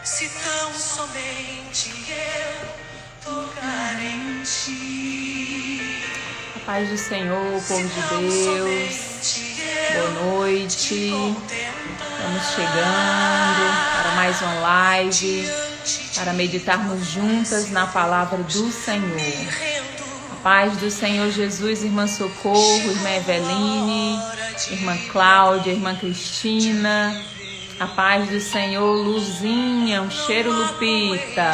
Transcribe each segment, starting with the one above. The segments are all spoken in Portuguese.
se tão somente eu tocar em ti. A paz do Senhor, povo de Deus, boa noite. Estamos chegando para mais uma live, para meditarmos juntas na palavra do Senhor. A paz do Senhor Jesus, irmã Socorro, irmã Eveline, irmã Cláudia, irmã Cristina. A paz do Senhor, Luzinha, um cheiro Lupita,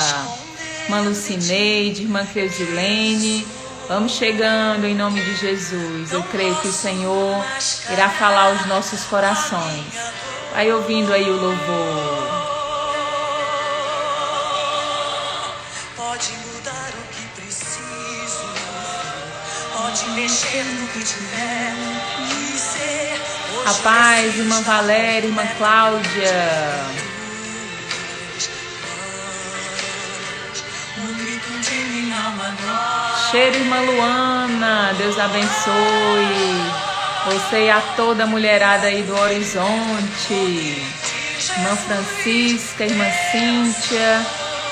irmã Lucineide, irmã Creusilene. Vamos chegando em nome de Jesus. Eu creio que o Senhor irá falar aos nossos corações. Vai ouvindo aí o louvor. Pode mudar o que preciso, pode mexer no que tiver que ser. A paz, irmã Valéria, irmã Cláudia. Cheiro, irmã Luana, Deus abençoe você e a toda a mulherada aí do Horizonte. Irmã Francisca, irmã Cíntia,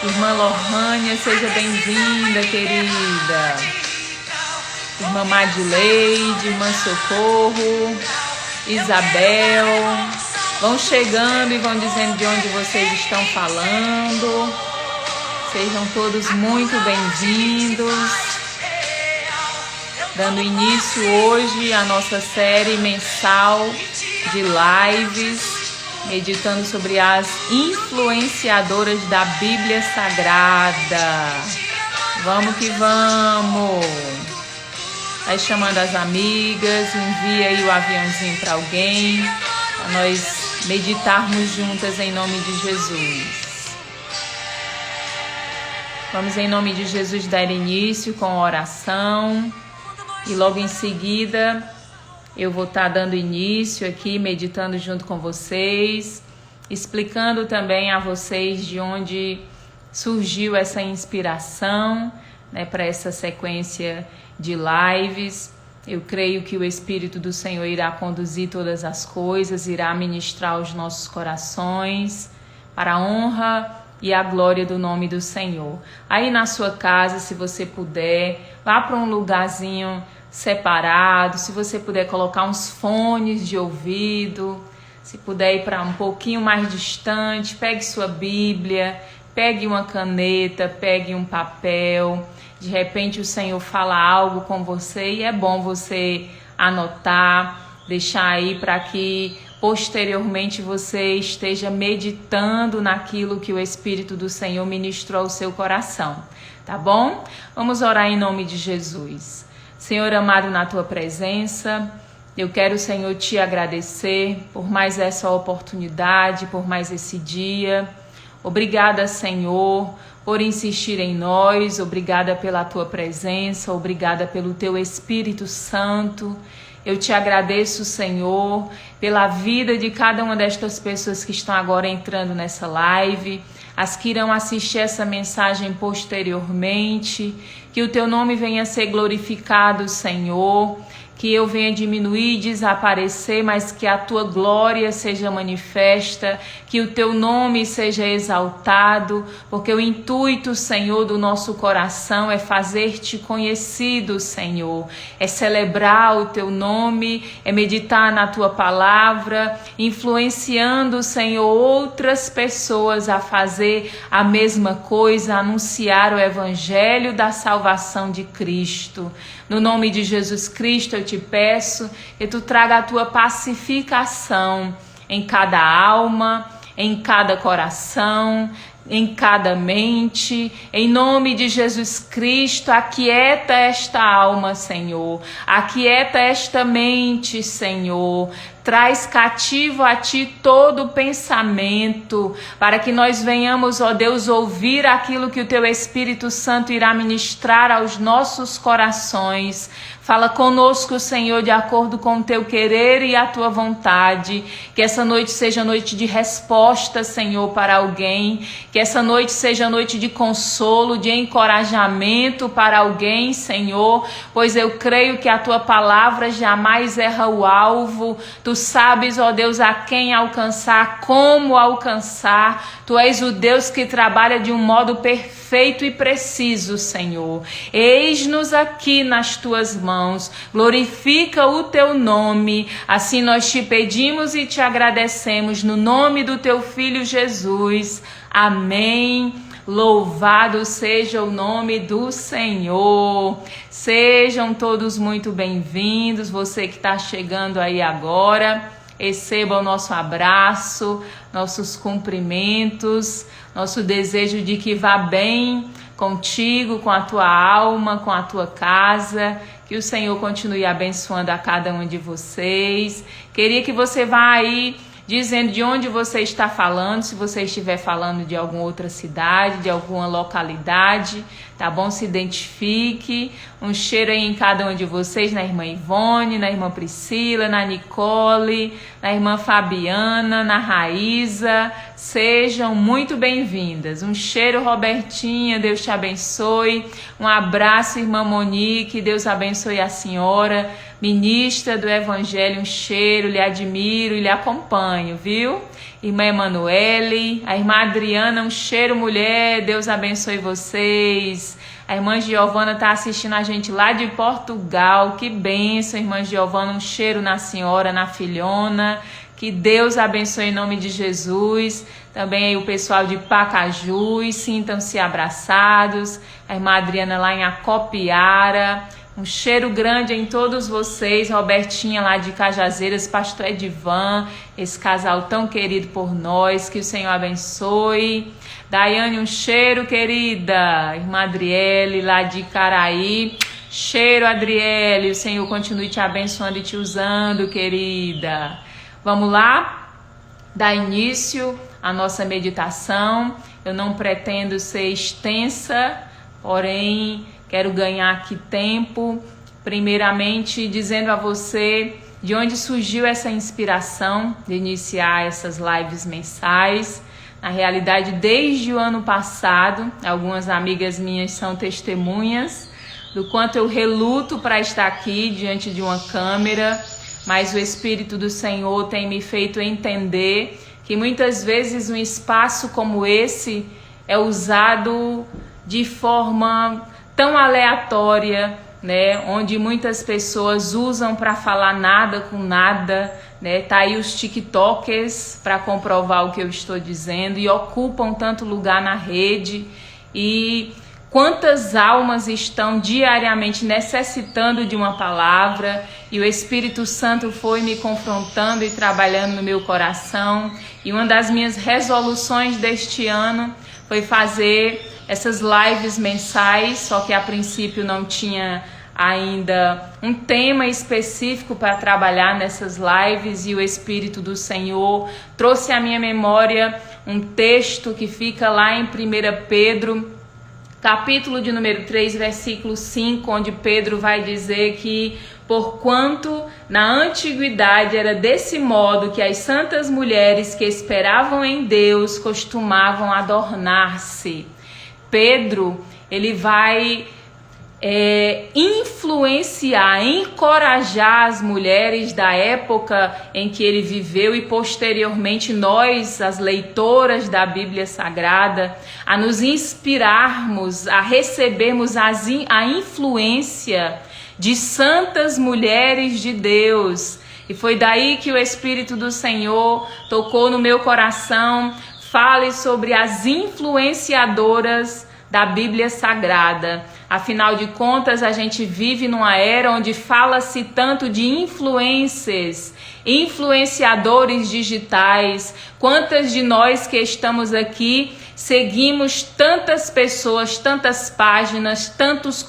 irmã Lohânia, seja bem-vinda, querida. Irmã Madileide, irmã Socorro, Isabel. Vão chegando e vão dizendo de onde vocês estão falando. Sejam todos muito bem-vindos. Dando início hoje à nossa série mensal de lives, meditando sobre as influenciadoras da Bíblia Sagrada. Vamos que vamos! Vai chamando as amigas, envia aí o aviãozinho para alguém, para nós meditarmos juntas em nome de Jesus. Vamos em nome de Jesus dar início com a oração. E logo em seguida, eu vou estar dando início aqui, meditando junto com vocês, explicando também a vocês de onde surgiu essa inspiração, né, para essa sequência de lives. Eu creio que o Espírito do Senhor irá conduzir todas as coisas, irá ministrar os nossos corações para a honra e a glória do nome do Senhor. Aí na sua casa, se você puder, vá para um lugarzinho separado, se você puder colocar uns fones de ouvido, se puder ir para um pouquinho mais distante, pegue sua Bíblia, pegue uma caneta, pegue um papel. De repente o Senhor fala algo com você e é bom você anotar, deixar aí para que posteriormente você esteja meditando naquilo que o Espírito do Senhor ministrou ao seu coração, tá bom? Vamos orar em nome de Jesus. Senhor amado, na tua presença, eu quero, Senhor, te agradecer por mais essa oportunidade, por mais esse dia. Obrigada, Senhor, por insistir em nós. Obrigada pela tua presença, obrigada pelo teu Espírito Santo. Eu te agradeço, Senhor, pela vida de cada uma destas pessoas que estão agora entrando nessa live, as que irão assistir essa mensagem posteriormente. Que o teu nome venha ser glorificado, Senhor, que eu venha diminuir e desaparecer, mas que a tua glória seja manifesta, que o teu nome seja exaltado, porque o intuito, Senhor, do nosso coração é fazer-te conhecido, Senhor, é celebrar o teu nome, é meditar na tua palavra, influenciando, Senhor, outras pessoas a fazer a mesma coisa, a anunciar o evangelho da salvação de Cristo. No nome de Jesus Cristo eu te peço que tu traga a tua pacificação em cada alma, em cada coração, em cada mente. Em nome de Jesus Cristo, aquieta esta alma, Senhor. Aquieta esta mente, Senhor. Traz cativo a ti todo pensamento, para que nós venhamos, ó Deus, ouvir aquilo que o teu Espírito Santo irá ministrar aos nossos corações. Fala conosco, Senhor, de acordo com o teu querer e a tua vontade. Que essa noite seja noite de resposta, Senhor, para alguém. Que Que essa noite seja noite de consolo, de encorajamento para alguém, Senhor, pois eu creio que a tua palavra jamais erra o alvo. Tu sabes, ó Deus, a quem alcançar, como alcançar. Tu és o Deus que trabalha de um modo perfeito e preciso, Senhor. Eis-nos aqui nas tuas mãos. Glorifica o teu nome. Assim nós te pedimos e te agradecemos no nome do teu Filho Jesus. Amém. Louvado seja o nome do Senhor. Sejam todos muito bem-vindos. Você que está chegando aí agora, receba o nosso abraço, nossos cumprimentos, nosso desejo de que vá bem contigo, com a tua alma, com a tua casa. Que o Senhor continue abençoando a cada um de vocês. Queria que você vá aí dizendo de onde você está falando, se você estiver falando de alguma outra cidade, de alguma localidade, tá bom? Se identifique. Um cheiro aí em cada um de vocês, na irmã Ivone, na irmã Priscila, na Nicole, na irmã Fabiana, na Raíza. Sejam muito bem-vindas. Um cheiro, Robertinha, Deus te abençoe. Um abraço, irmã Monique, Deus abençoe a senhora. Ministra do Evangelho, um cheiro, lhe admiro e lhe acompanho, viu? Irmã Emanuele, a irmã Adriana, um cheiro, mulher, Deus abençoe vocês. A irmã Giovana está assistindo a gente lá de Portugal, que bênção, irmã Giovana, um cheiro na senhora, na filhona. Que Deus abençoe em nome de Jesus. Também aí o pessoal de Pacajus, sintam-se abraçados. A irmã Adriana lá em Acopiara. Um cheiro grande em todos vocês. Robertinha lá de Cajazeiras, pastor Edivan, esse casal tão querido por nós. Que o Senhor abençoe. Daiane, um cheiro, querida. Irmã Adriele lá de Caraí. Cheiro, Adriele. O Senhor continue te abençoando e te usando, querida. Vamos lá? Dar início à nossa meditação. Eu não pretendo ser extensa, porém quero ganhar aqui tempo. Primeiramente, dizendo a você de onde surgiu essa inspiração de iniciar essas lives mensais. Na realidade, desde o ano passado, algumas amigas minhas são testemunhas do quanto eu reluto para estar aqui diante de uma câmera, mas o Espírito do Senhor tem me feito entender que muitas vezes um espaço como esse é usado de forma tão aleatória, né? Onde muitas pessoas usam para falar nada com nada, né? Tá aí os TikTokers para comprovar o que eu estou dizendo e ocupam tanto lugar na rede. E quantas almas estão diariamente necessitando de uma palavra, e o Espírito Santo foi me confrontando e trabalhando no meu coração. E uma das minhas resoluções deste ano foi fazer essas lives mensais, só que a princípio não tinha ainda um tema específico para trabalhar nessas lives, e o Espírito do Senhor trouxe à minha memória um texto que fica lá em 1 Pedro, capítulo de número 3, versículo 5, onde Pedro vai dizer que porquanto na antiguidade era desse modo que as santas mulheres que esperavam em Deus costumavam adornar-se. Pedro, ele vai influenciar, encorajar as mulheres da época em que ele viveu e posteriormente nós, as leitoras da Bíblia Sagrada, a nos inspirarmos, a recebermos a influência de santas mulheres de Deus. E foi daí que o Espírito do Senhor tocou no meu coração. Fale sobre as influenciadoras da Bíblia Sagrada. Afinal de contas, a gente vive numa era onde fala-se tanto de influencers, influenciadores digitais. Quantas de nós que estamos aqui seguimos tantas pessoas, tantas páginas, tantos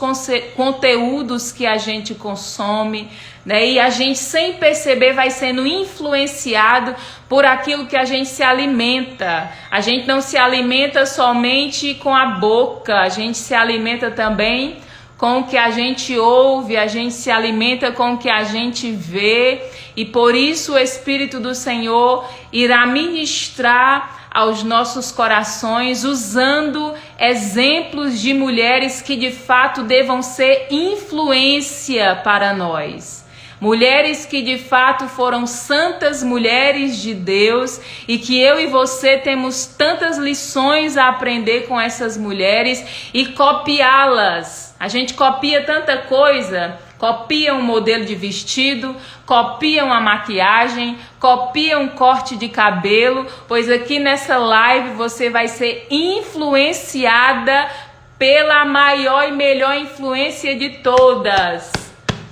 conteúdos que a gente consome, né? E a gente, sem perceber, vai sendo influenciado por aquilo que a gente se alimenta. A gente não se alimenta somente com a boca, a gente se alimenta também com o que a gente ouve, a gente se alimenta com o que a gente vê. E por isso o Espírito do Senhor irá ministrar aos nossos corações, usando exemplos de mulheres que de fato devam ser influência para nós. Mulheres que de fato foram santas mulheres de Deus e que eu e você temos tantas lições a aprender com essas mulheres e copiá-las. A gente copia tanta coisa, copia um modelo de vestido, copia uma maquiagem, copia um corte de cabelo, pois aqui nessa live você vai ser influenciada pela maior e melhor influência de todas.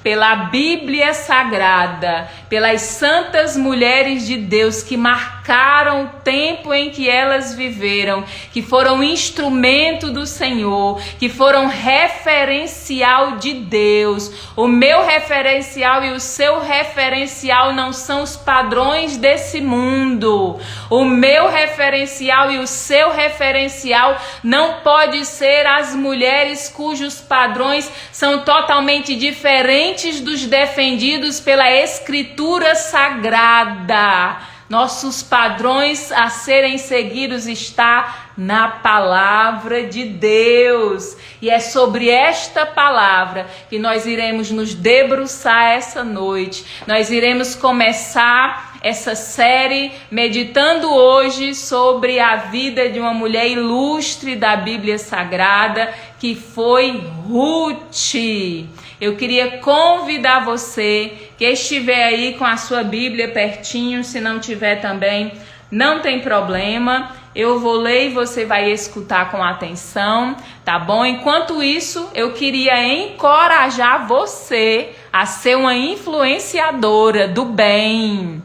Pela Bíblia Sagrada, pelas santas mulheres de Deus que marcaram o tempo em que elas viveram, que foram instrumento do Senhor, que foram referencial de Deus. O meu referencial e o seu referencial não são os padrões desse mundo. O meu referencial e o seu referencial não pode ser as mulheres cujos padrões são totalmente diferentes dos defendidos pela Escritura Sagrada. Nossos padrões a serem seguidos está na palavra de Deus. E é sobre esta palavra que nós iremos nos debruçar essa noite. Nós iremos começar essa série meditando hoje sobre a vida de uma mulher ilustre da Bíblia Sagrada, que foi Ruth. Eu queria convidar você que estiver aí com a sua Bíblia pertinho, se não tiver também, não tem problema. Eu vou ler e você vai escutar com atenção, tá bom? Enquanto isso, eu queria encorajar você a ser uma influenciadora do bem.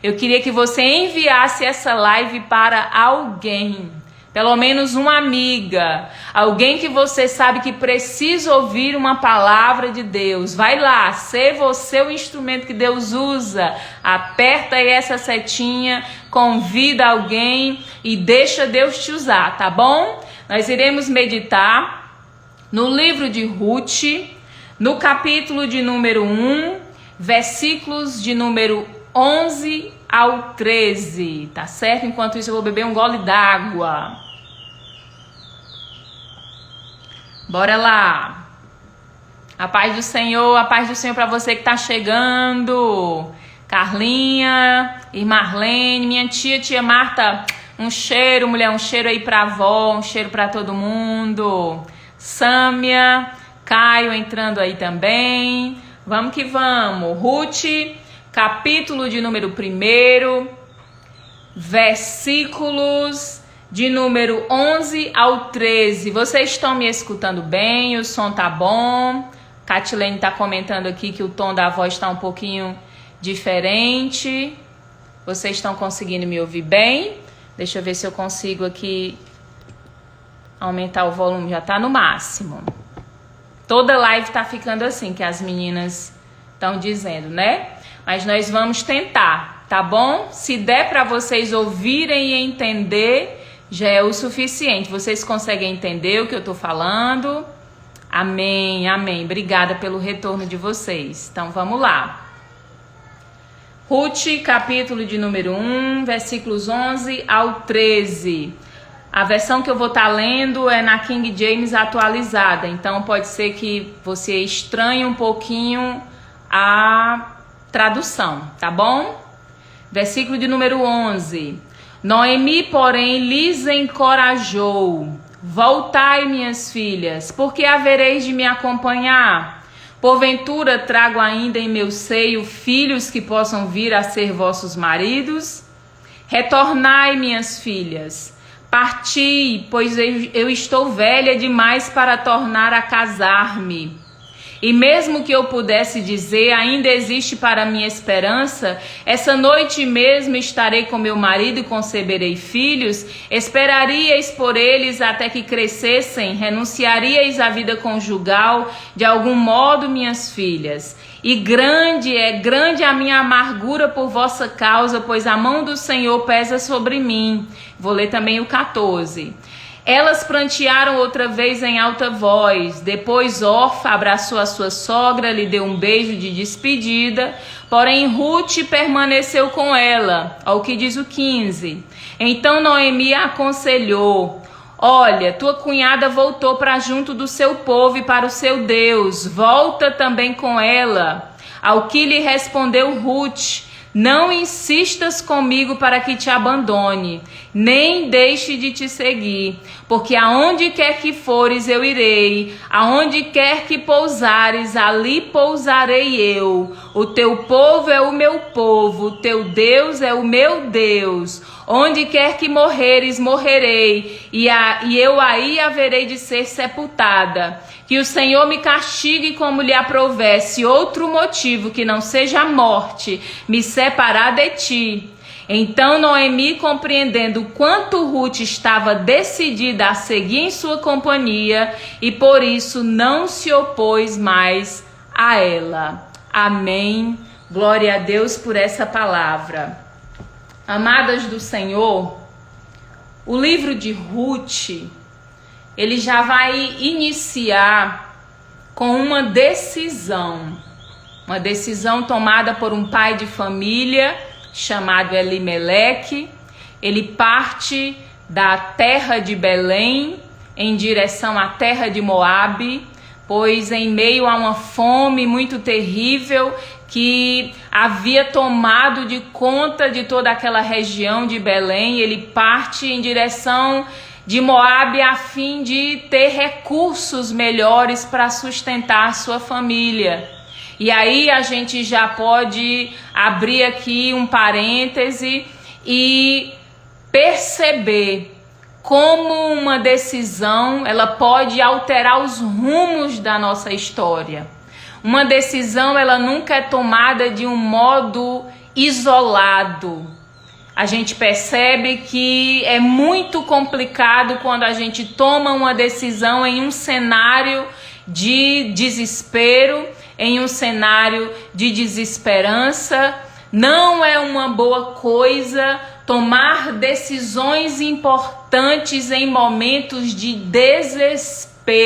Eu queria que você enviasse essa live para alguém. Pelo menos uma amiga, alguém que você sabe que precisa ouvir uma palavra de Deus. Vai lá, ser você o instrumento que Deus usa. Aperta aí essa setinha, convida alguém e deixa Deus te usar, tá bom? Nós iremos meditar no livro de Ruth, no capítulo de número 1, versículos de número 11 ao 13, tá certo? Enquanto isso eu vou beber um gole d'água. Bora lá. A paz do Senhor para você que tá chegando. Carlinha, irmã Marlene, minha tia Marta, um cheiro, mulher, um cheiro aí pra avó, um cheiro pra todo mundo. Sâmia, Caio entrando aí também. Vamos que vamos. Ruth, capítulo de número 1, versículos de número 11 ao 13. Vocês estão me escutando bem? O som tá bom? Catilene tá comentando aqui que o tom da voz está um pouquinho diferente. Vocês estão conseguindo me ouvir bem? Deixa eu ver se eu consigo aqui aumentar o volume. Já tá no máximo. Toda live tá ficando assim, que as meninas estão dizendo, né? Mas nós vamos tentar, tá bom? Se der para vocês ouvirem e entender, já é o suficiente. Vocês conseguem entender o que eu tô falando? Amém, amém. Obrigada pelo retorno de vocês. Então vamos lá. Ruth, capítulo de número 1, versículos 11 ao 13. A versão que eu vou estar lendo é na King James atualizada. Então pode ser que você estranhe um pouquinho a tradução, tá bom? Versículo de número 11. Noemi, porém, lhes encorajou: voltai, minhas filhas, porque havereis de me acompanhar? Porventura trago ainda em meu seio filhos que possam vir a ser vossos maridos? Retornai, minhas filhas, parti, pois eu estou velha demais para tornar a casar-me. E mesmo que eu pudesse dizer, ainda existe para minha esperança, essa noite mesmo estarei com meu marido e conceberei filhos, esperaríeis por eles até que crescessem, renunciaríeis à vida conjugal, de algum modo, minhas filhas. E grande a minha amargura por vossa causa, pois a mão do Senhor pesa sobre mim. Vou ler também o 14. Elas prantearam outra vez em alta voz. Depois Orfa abraçou a sua sogra, lhe deu um beijo de despedida. Porém Ruth permaneceu com ela. Olha o que diz o 15. Então Noemi a aconselhou: olha, tua cunhada voltou para junto do seu povo e para o seu Deus. Volta também com ela. Ao que lhe respondeu Ruth: não insistas comigo para que te abandone, nem deixe de te seguir, porque aonde quer que fores eu irei, aonde quer que pousares, ali pousarei eu. O teu povo é o meu povo, o teu Deus é o meu Deus. Onde quer que morreres, morrerei, e eu aí haverei de ser sepultada. Que o Senhor me castigue como lhe aprouver, se outro motivo que não seja a morte me separar de ti. Então Noemi, compreendendo quanto Ruth estava decidida a seguir em sua companhia, e por isso não se opôs mais a ela. Amém. Glória a Deus por essa palavra. Amadas do Senhor, o livro de Ruth, ele já vai iniciar com uma decisão tomada por um pai de família chamado Elimeleque. Ele parte da terra de Belém em direção à terra de Moabe, pois em meio a uma fome muito terrível que havia tomado de conta de toda aquela região de Belém, ele parte em direção de Moabe a fim de ter recursos melhores para sustentar sua família. E aí a gente já pode abrir aqui um parêntese e perceber como uma decisão ela pode alterar os rumos da nossa história. Uma decisão ela nunca é tomada de um modo isolado. A gente percebe que é muito complicado quando a gente toma uma decisão em um cenário de desespero, em um cenário de desesperança. Não é uma boa coisa tomar decisões importantes em momentos de desespero.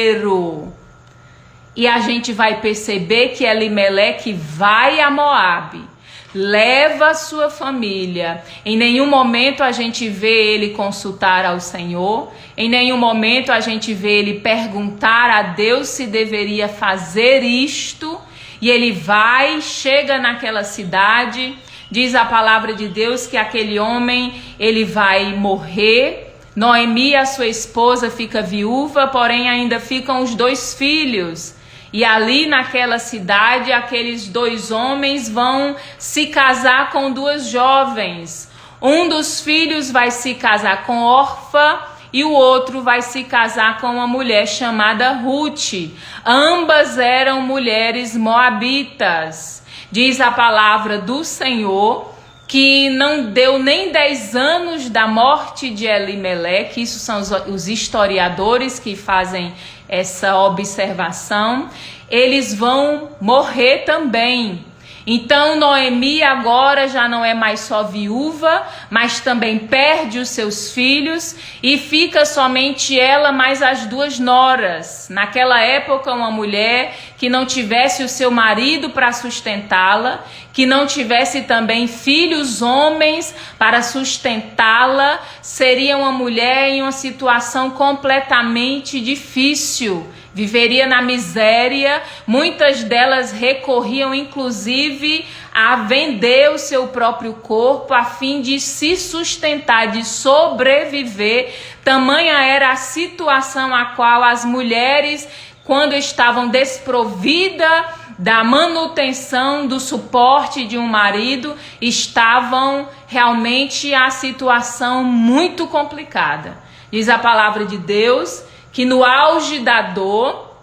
E a gente vai perceber que Elimeleque vai a Moabe, leva a sua família. Em nenhum momento a gente vê ele consultar ao Senhor. Em nenhum momento a gente vê ele perguntar a Deus se deveria fazer isto. E ele vai, chega naquela cidade. Diz a palavra de Deus que aquele homem, ele vai morrer. Noemi, a sua esposa, fica viúva, porém ainda ficam os 2 filhos. E ali naquela cidade, aqueles 2 homens vão se casar com 2 jovens. Um dos filhos vai se casar com Orfa e o outro vai se casar com uma mulher chamada Ruth. Ambas eram mulheres moabitas. Diz a palavra do Senhor que não deu nem 10 anos da morte de Elimeleque. Isso são os historiadores que fazem essa observação. Eles vão morrer também. Então Noemi agora já não é mais só viúva, mas também perde os seus filhos e fica somente ela mais as 2 noras. Naquela época, uma mulher que não tivesse o seu marido para sustentá-la, que não tivesse também filhos homens para sustentá-la, seria uma mulher em uma situação completamente difícil. Viveria na miséria. Muitas delas recorriam inclusive a vender o seu próprio corpo a fim de se sustentar, de sobreviver. Tamanha era a situação a qual as mulheres, quando estavam desprovidas da manutenção, do suporte de um marido, estavam realmente a situação muito complicada. Diz a palavra de Deus que no auge da dor,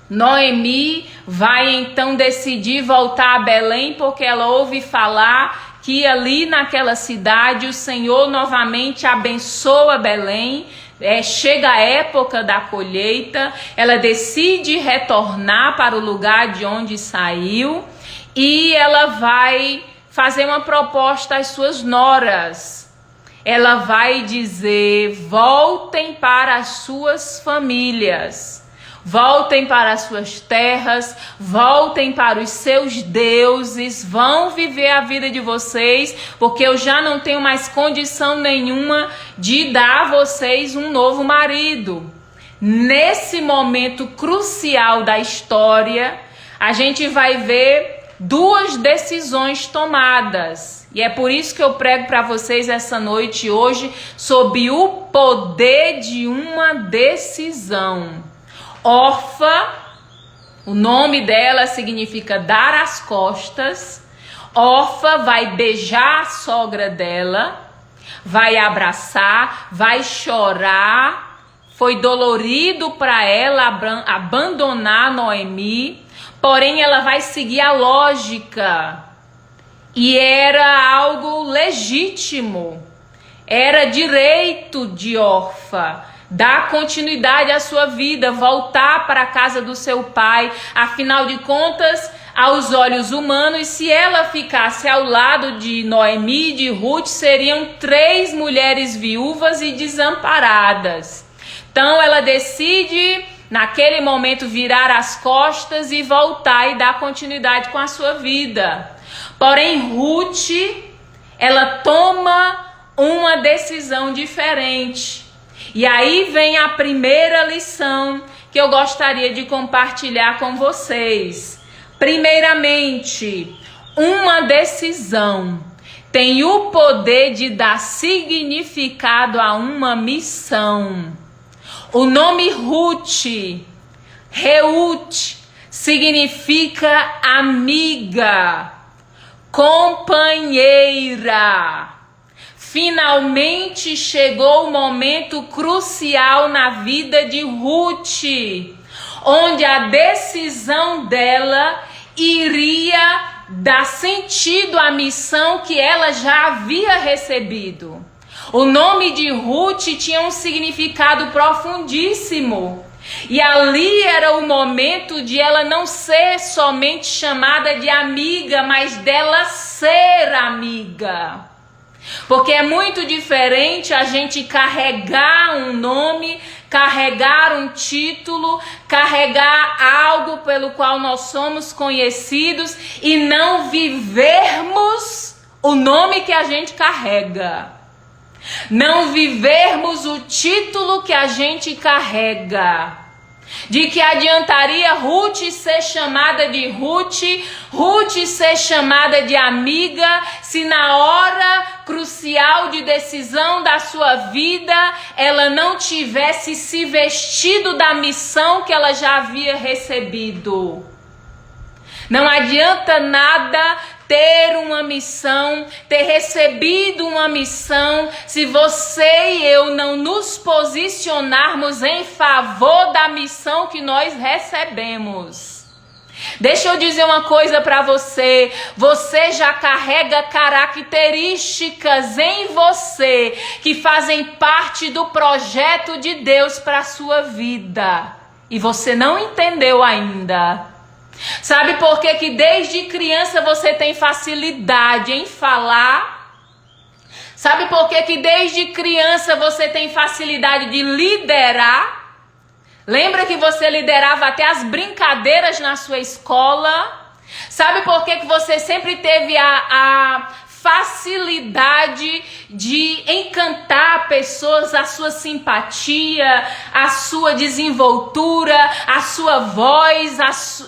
Noemi vai então decidir voltar a Belém, porque ela ouve falar que ali naquela cidade o Senhor novamente abençoa Belém. Chega a época da colheita, ela decide retornar para o lugar de onde saiu e ela vai fazer uma proposta às suas noras. ela vai dizer: voltem para as suas famílias, voltem para as suas terras, voltem para os seus deuses, vão viver a vida de vocês, porque eu já não tenho mais condição nenhuma de dar a vocês um novo marido. Nesse momento crucial da história, a gente vai ver duas decisões tomadas. E é por isso que eu prego para vocês essa noite hoje sobre o poder de uma decisão. Orfa, o nome dela significa dar as costas. Orfa vai beijar a sogra dela, vai abraçar, vai chorar. Foi dolorido para ela abandonar Noemi, porém ela vai seguir a lógica. E era algo legítimo, era direito de Orfa dar continuidade à sua vida, voltar para a casa do seu pai. Afinal de contas, aos olhos humanos, se ela ficasse ao lado de Noemi e de Ruth, seriam 3 mulheres viúvas e desamparadas. Então ela decide, naquele momento, virar as costas e voltar e dar continuidade com a sua vida. Porém, Ruth, ela toma uma decisão diferente. E aí vem a primeira lição que eu gostaria de compartilhar com vocês. Primeiramente, uma decisão tem o poder de dar significado a uma missão. O nome Ruth, Reut, significa amiga, companheira. Finalmente chegou o momento crucial na vida de Ruth, onde a decisão dela iria dar sentido à missão que ela já havia recebido. O nome de Ruth tinha um significado profundíssimo. E ali era o momento de ela não ser somente chamada de amiga, mas dela ser amiga. Porque é muito diferente a gente carregar um nome, carregar um título, carregar algo pelo qual nós somos conhecidos e não vivermos o nome que a gente carrega. Não vivermos o título que a gente carrega. De que adiantaria Ruth ser chamada de Ruth, Ruth ser chamada de amiga, se na hora crucial de decisão da sua vida ela não tivesse se vestido da missão que ela já havia recebido. Não adianta nada ter uma missão, ter recebido uma missão, se você e eu não nos posicionarmos em favor da missão que nós recebemos. Deixa eu dizer uma coisa para você. Você já carrega características em você que fazem parte do projeto de Deus para a sua vida. E você não entendeu ainda. Sabe por que desde criança você tem facilidade em falar? Sabe por que desde criança você tem facilidade de liderar? Lembra que você liderava até as brincadeiras na sua escola? Sabe por que você sempre teve a facilidade de encantar pessoas, a sua simpatia, a sua desenvoltura, a sua voz,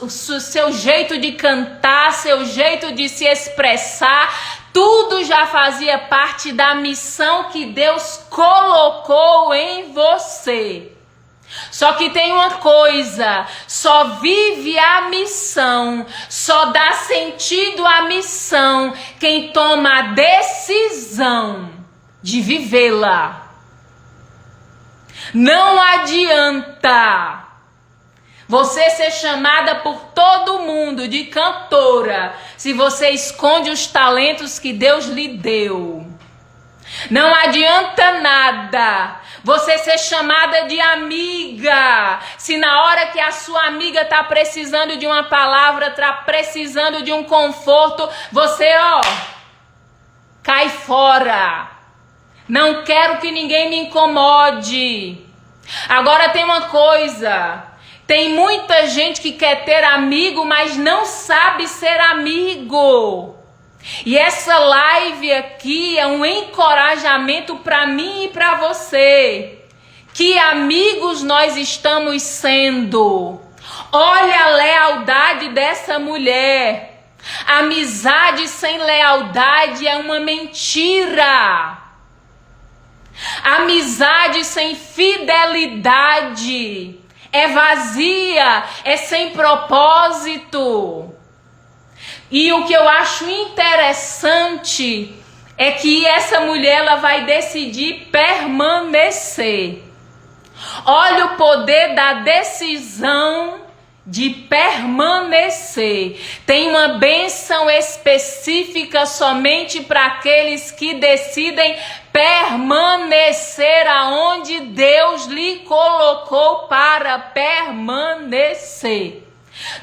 o seu jeito de cantar, seu jeito de se expressar? Tudo já fazia parte da missão que Deus colocou em você. Só que tem uma coisa, só vive a missão, só dá sentido à missão quem toma a decisão de vivê-la. Não adianta você ser chamada por todo mundo de cantora se você esconde os talentos que Deus lhe deu. Não adianta nada você ser chamada de amiga, se na hora que a sua amiga está precisando de uma palavra, está precisando de um conforto, você, cai fora. Não quero que ninguém me incomode. Agora tem uma coisa. Tem muita gente que quer ter amigo, mas não sabe ser amigo. E essa live aqui é um encorajamento para mim e para você. Que amigos nós estamos sendo. Olha a lealdade dessa mulher. Amizade sem lealdade é uma mentira. Amizade sem fidelidade é vazia, é sem propósito. E o que eu acho interessante é que essa mulher ela vai decidir permanecer. Olha o poder da decisão de permanecer. Tem uma bênção específica somente para aqueles que decidem permanecer aonde Deus lhe colocou para permanecer.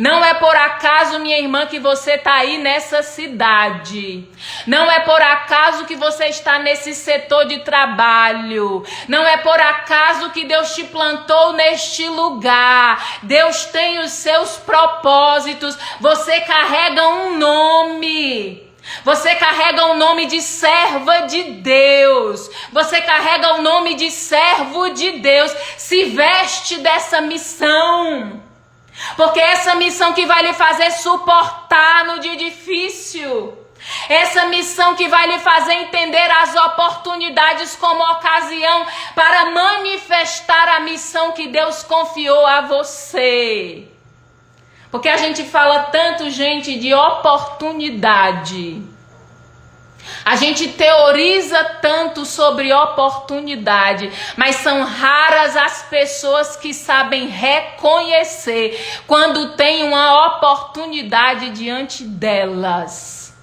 Não é por acaso, minha irmã, que você está aí nessa cidade. Não é por acaso que você está nesse setor de trabalho. Não é por acaso que Deus te plantou neste lugar. Deus tem os seus propósitos. Você carrega um nome. Você carrega o nome de serva de Deus. Você carrega o nome de servo de Deus. Se veste dessa missão. Porque essa missão que vai lhe fazer suportar no dia difícil. Essa missão que vai lhe fazer entender as oportunidades como ocasião para manifestar a missão que Deus confiou a você. Porque a gente fala tanto, gente, de oportunidade. A gente teoriza tanto sobre oportunidade, mas são raras as pessoas que sabem reconhecer quando tem uma oportunidade diante delas.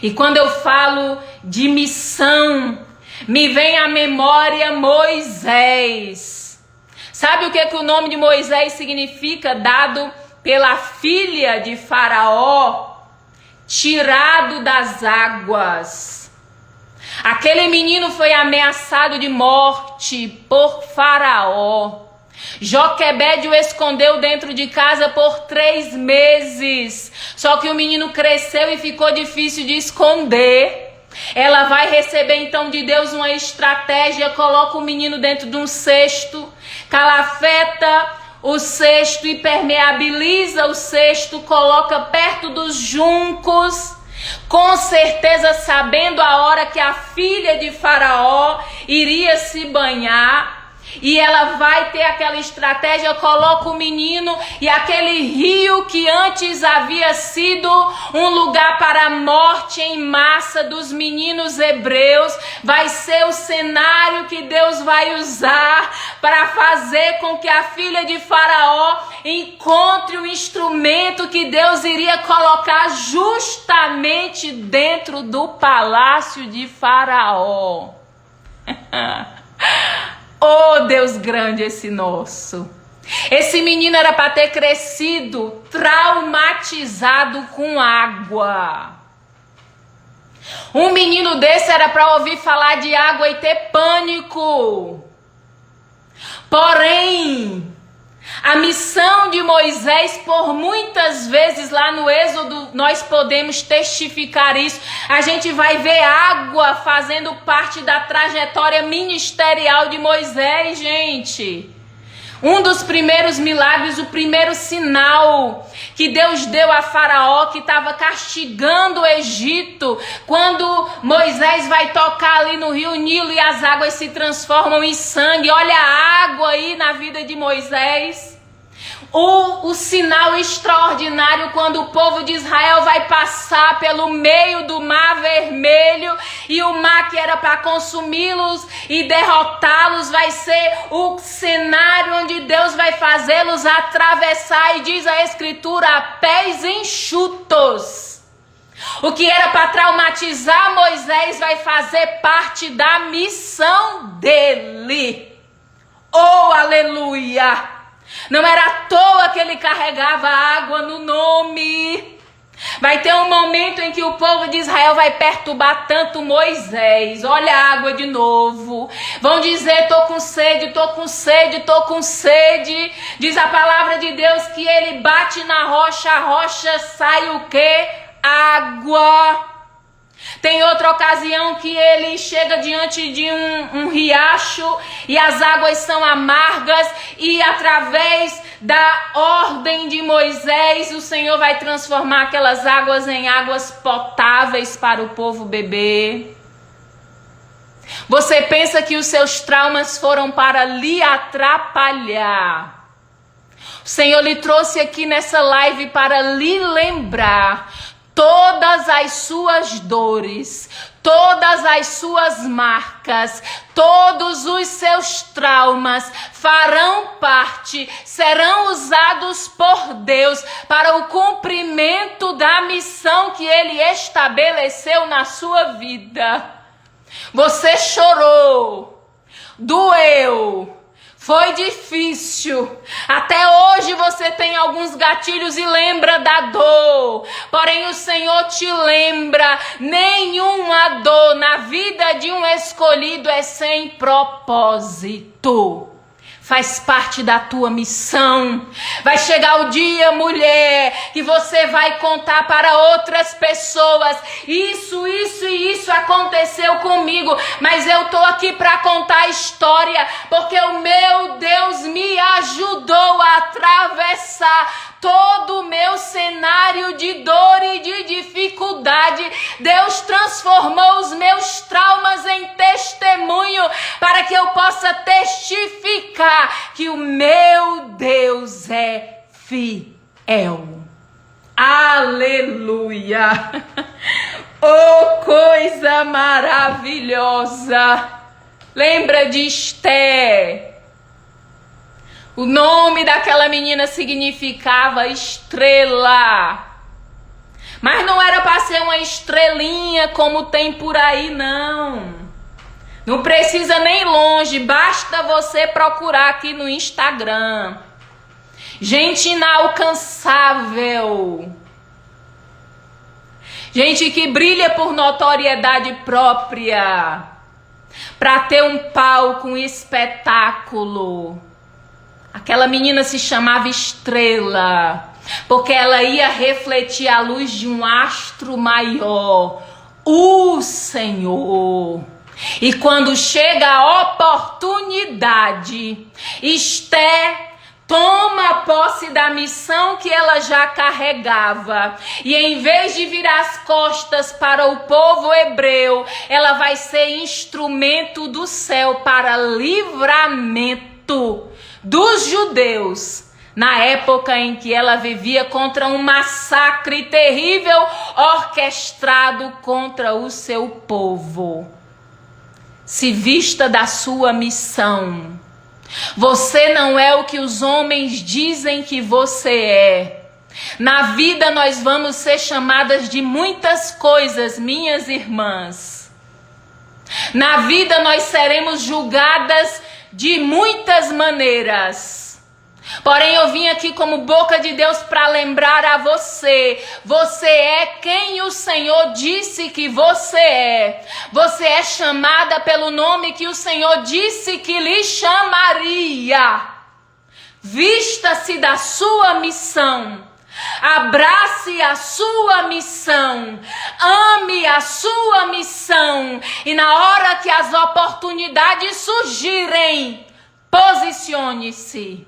E quando eu falo de missão, me vem à memória Moisés. Sabe o que o nome de Moisés significa? Dado pela filha de Faraó, tirado das águas. Aquele menino foi ameaçado de morte por Faraó. Joquebede o escondeu dentro de casa por 3 meses. Só que o menino cresceu e ficou difícil de esconder. Ela vai receber então de Deus uma estratégia, coloca o menino dentro de um cesto, calafeta o cesto, impermeabiliza o cesto, coloca perto dos juncos, com certeza sabendo a hora que a filha de Faraó iria se banhar. E ela vai ter aquela estratégia, coloca o menino e aquele rio que antes havia sido um lugar para a morte em massa dos meninos hebreus, vai ser o cenário que Deus vai usar para fazer com que a filha de Faraó encontre o instrumento que Deus iria colocar justamente dentro do palácio de Faraó. Oh, Deus grande esse nosso. Esse menino era para ter crescido traumatizado com água. Um menino desse era para ouvir falar de água e ter pânico. Porém, a missão de Moisés, por muitas vezes lá no Êxodo, nós podemos testificar isso. A gente vai ver água fazendo parte da trajetória ministerial de Moisés, gente. Um dos primeiros milagres, o primeiro sinal que Deus deu a Faraó, que estava castigando o Egito, quando Moisés vai tocar ali no rio Nilo e as águas se transformam em sangue. Olha a água aí na vida de Moisés. O sinal extraordinário quando o povo de Israel vai passar pelo meio do Mar Vermelho e o mar que era para consumi-los e derrotá-los vai ser o cenário onde Deus vai fazê-los atravessar, e diz a Escritura, a pés enxutos. O que era para traumatizar Moisés vai fazer parte da missão dele. Oh, aleluia! Não era à toa que ele carregava água no nome. Vai ter um momento em que o povo de Israel vai perturbar tanto Moisés. Olha a água de novo. Vão dizer, tô com sede, tô com sede, tô com sede. Diz a palavra de Deus que ele bate na rocha, a rocha sai o quê? Água. Tem outra ocasião que ele chega diante de um riacho e as águas são amargas e através da ordem de Moisés o Senhor vai transformar aquelas águas em águas potáveis para o povo beber. Você pensa que os seus traumas foram para lhe atrapalhar. O Senhor lhe trouxe aqui nessa live para lhe lembrar todas as suas dores, todas as suas marcas, todos os seus traumas farão parte, serão usados por Deus para o cumprimento da missão que Ele estabeleceu na sua vida. Você chorou, doeu, foi difícil, até hoje você tem alguns gatilhos e lembra da dor, porém o Senhor te lembra, nenhuma dor na vida de um escolhido é sem propósito. Faz parte da tua missão. Vai chegar o dia, mulher, que você vai contar para outras pessoas. Isso e isso aconteceu comigo. Mas eu tô aqui para contar a história, porque o meu Deus me ajudou a atravessar todo o meu cenário de dor e de dificuldade. Deus transformou os meus traumas em testemunho para que eu possa testificar que o meu Deus é fiel. Aleluia! Oh, coisa maravilhosa! Lembra de Esther? O nome daquela menina significava estrela. Mas não era para ser uma estrelinha como tem por aí, não. Não precisa nem ir longe, basta você procurar aqui no Instagram. Gente inalcançável. Gente que brilha por notoriedade própria. Para ter um palco, um espetáculo. Aquela menina se chamava Estrela, porque ela ia refletir a luz de um astro maior, o Senhor. E quando chega a oportunidade, Esther toma posse da missão que ela já carregava. E em vez de virar as costas para o povo hebreu, ela vai ser instrumento do céu para livramento dos judeus, na época em que ela vivia contra um massacre terrível orquestrado contra o seu povo. Se vista da sua missão. Você não é o que os homens dizem que você é. Na vida nós vamos ser chamadas de muitas coisas, minhas irmãs. Na vida nós seremos julgadas de muitas maneiras. Porém, eu vim aqui como boca de Deus para lembrar a você. Você é quem o Senhor disse que você é. Você é chamada pelo nome que o Senhor disse que lhe chamaria. Vista-se da sua missão. Abrace a sua missão, ame a sua missão e na hora que as oportunidades surgirem, posicione-se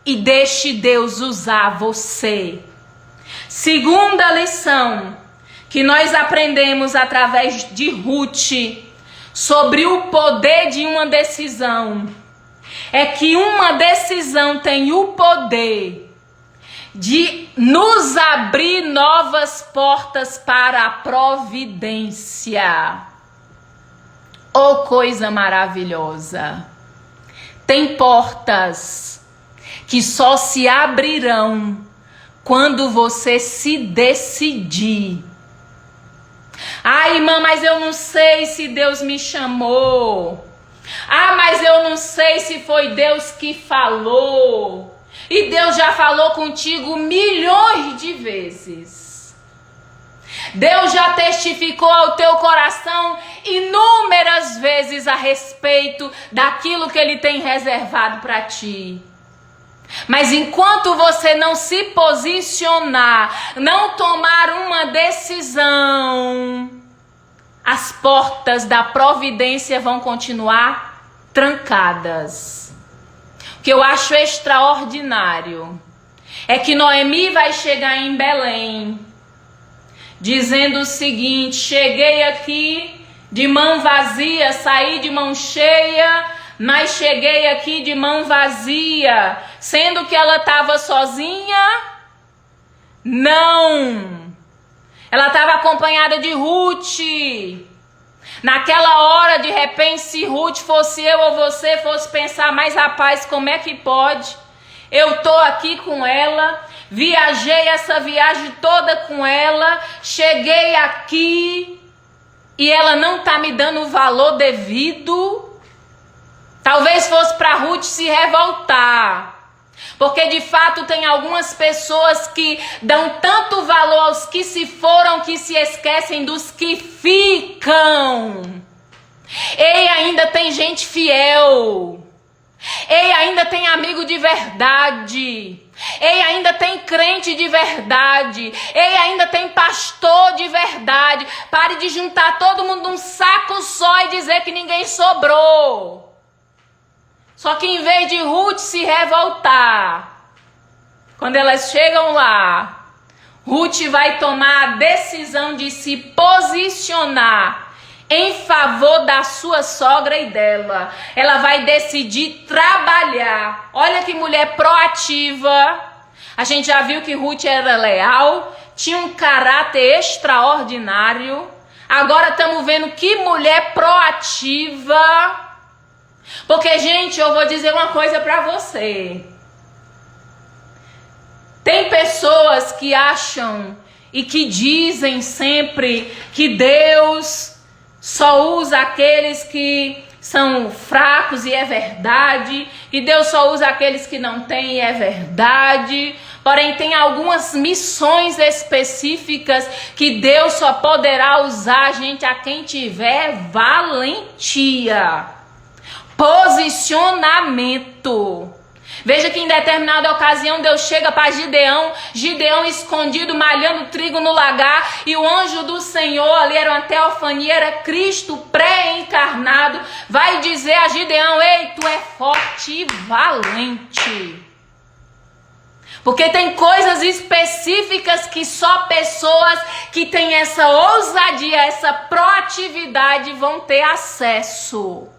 e deixe Deus usar você. Segunda lição que nós aprendemos através de Ruth sobre o poder de uma decisão. É que uma decisão tem o poder de nos abrir novas portas para a providência. Oh, coisa maravilhosa! Tem portas que só se abrirão quando você se decidir. Ah, irmã, mas eu não sei se Deus me chamou. Ah, mas eu não sei se foi Deus que falou. E Deus já falou contigo milhões de vezes. Deus já testificou ao teu coração inúmeras vezes a respeito daquilo que Ele tem reservado para ti. Mas enquanto você não se posicionar, não tomar uma decisão, as portas da providência vão continuar trancadas. O que eu acho extraordinário é que Noemi vai chegar em Belém dizendo o seguinte: cheguei aqui de mão vazia, saí de mão cheia, mas cheguei aqui de mão vazia. Sendo que ela estava sozinha? Não. Ela estava acompanhada de Ruth. Naquela hora, de repente, se Ruth fosse eu ou você, fosse pensar, mas rapaz, como é que pode? Eu tô aqui com ela, viajei essa viagem toda com ela, cheguei aqui e ela não tá me dando o valor devido. Talvez fosse para Ruth se revoltar. Porque de fato tem algumas pessoas que dão tanto valor aos que se foram que se esquecem dos que ficam. Ei, ainda tem gente fiel. Ei, ainda tem amigo de verdade. Ei, ainda tem crente de verdade. Ei, ainda tem pastor de verdade. Pare de juntar todo mundo num saco só e dizer que ninguém sobrou. Só que em vez de Ruth se revoltar, quando elas chegam lá, Ruth vai tomar a decisão de se posicionar em favor da sua sogra e dela. Ela vai decidir trabalhar. Olha que mulher proativa. A gente já viu que Ruth era leal, tinha um caráter extraordinário. Agora estamos vendo que mulher proativa. Porque, gente, eu vou dizer uma coisa para você. Tem pessoas que acham e que dizem sempre que Deus só usa aqueles que são fracos, e é verdade. Que Deus só usa aqueles que não têm, e é verdade. Porém, tem algumas missões específicas que Deus só poderá usar, gente, a quem tiver valentia. Posicionamento. Veja que em determinada ocasião Deus chega para Gideão escondido, malhando trigo no lagar, e o anjo do Senhor, ali era uma teofania, era Cristo pré-encarnado, vai dizer a Gideão: ei, tu é forte e valente. Porque tem coisas específicas que só pessoas que têm essa ousadia, essa proatividade vão ter acesso.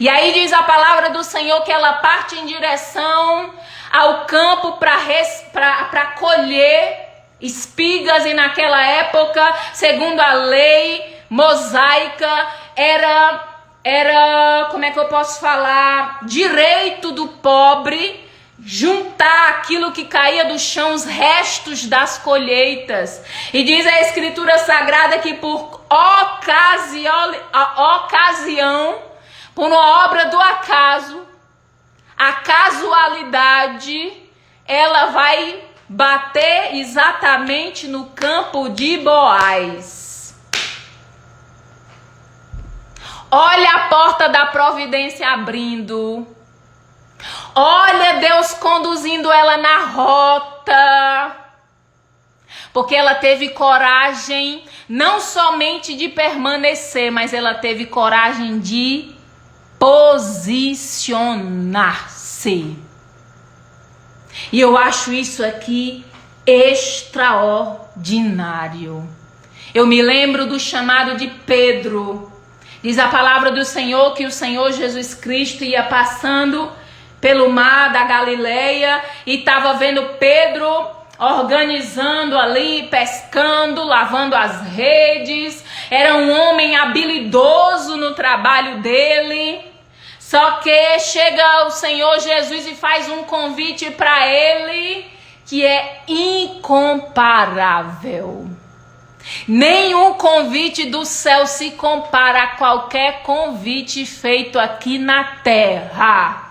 E aí diz a palavra do Senhor que ela parte em direção ao campo para colher espigas, e naquela época, segundo a lei mosaica, era, como é que eu posso falar, direito do pobre juntar aquilo que caía do chão, os restos das colheitas. E diz a Escritura Sagrada que por ocasião, por uma obra do acaso, a casualidade, ela vai bater exatamente no campo de Boaz. Olha a porta da providência abrindo. Olha Deus conduzindo ela na rota. Porque ela teve coragem não somente de permanecer, mas ela teve coragem de posicionar-se. E eu acho isso aqui extraordinário. Eu me lembro do chamado de Pedro. Diz a palavra do Senhor que o Senhor Jesus Cristo ia passando pelo mar da Galileia e estava vendo Pedro organizando ali, pescando, lavando as redes. Era um homem habilidoso no trabalho dele. Só que chega o Senhor Jesus e faz um convite para ele que é incomparável. Nenhum convite do céu se compara a qualquer convite feito aqui na terra.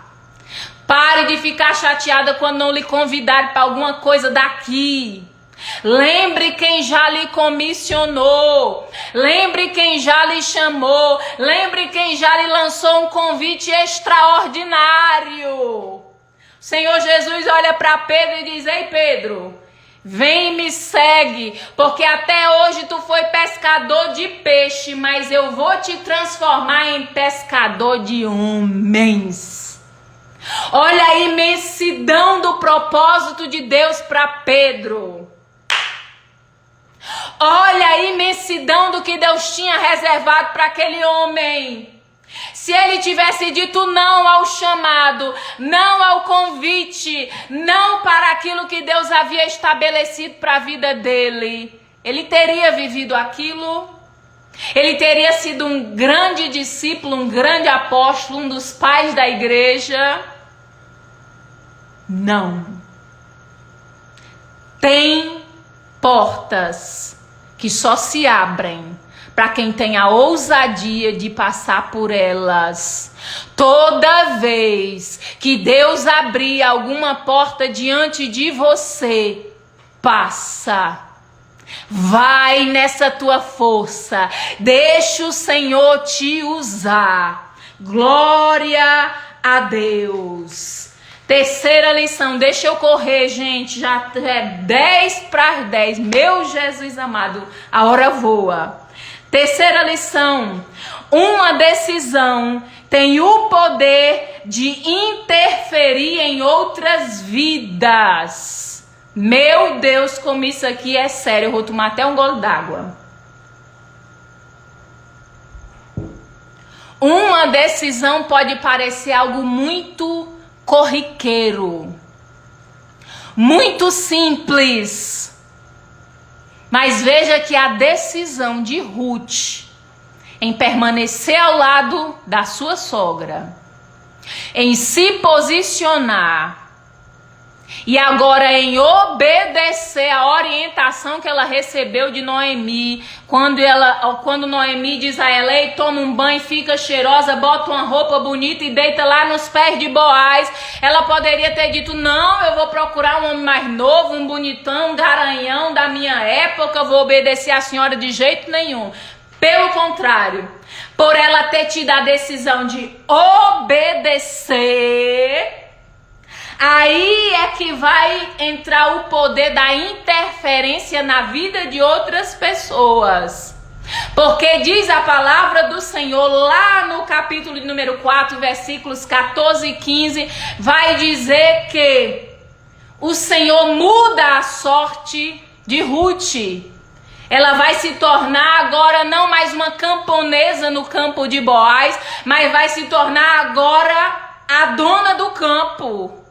Pare de ficar chateada quando não lhe convidarem para alguma coisa daqui. Lembre quem já lhe comissionou. Lembre quem já lhe chamou. Lembre quem já lhe lançou um convite extraordinário. O Senhor Jesus olha para Pedro e diz: ei, Pedro, vem e me segue, porque até hoje tu foi pescador de peixe, mas eu vou te transformar em pescador de homens. Olha a imensidão do propósito de Deus para Pedro. Olha a imensidão do que Deus tinha reservado para aquele homem. Se ele tivesse dito não ao chamado, não ao convite, não para aquilo que Deus havia estabelecido para a vida dele, ele teria vivido aquilo? Ele teria sido um grande discípulo, um grande apóstolo, um dos pais da igreja? Não. Tem portas que só se abrem para quem tem a ousadia de passar por elas. Toda vez que Deus abrir alguma porta diante de você, passa. Vai nessa tua força. Deixa o Senhor te usar. Glória a Deus. Terceira lição, deixa eu correr, gente, já é 10 para as 10, meu Jesus amado, a hora voa. Terceira lição, uma decisão tem o poder de interferir em outras vidas. Meu Deus, como isso aqui é sério, eu vou tomar até um gole d'água. Uma decisão pode parecer algo muito corriqueiro, muito simples, mas veja que a decisão de Ruth em permanecer ao lado da sua sogra, em se posicionar e agora em obedecer a orientação que ela recebeu de Noemi, quando Noemi diz a ela: ei, toma um banho, fica cheirosa, bota uma roupa bonita e deita lá nos pés de Boaz. Ela poderia ter dito: não, eu vou procurar um homem mais novo, um bonitão, um garanhão da minha época, vou obedecer a senhora de jeito nenhum. Pelo contrário, por ela ter tido a decisão de obedecer, aí é que vai entrar o poder da interferência na vida de outras pessoas. Porque diz a palavra do Senhor lá no capítulo número 4, versículos 14 e 15, vai dizer que o Senhor muda a sorte de Ruth. Ela vai se tornar agora não mais uma camponesa no campo de Boaz, mas vai se tornar agora a dona do campo.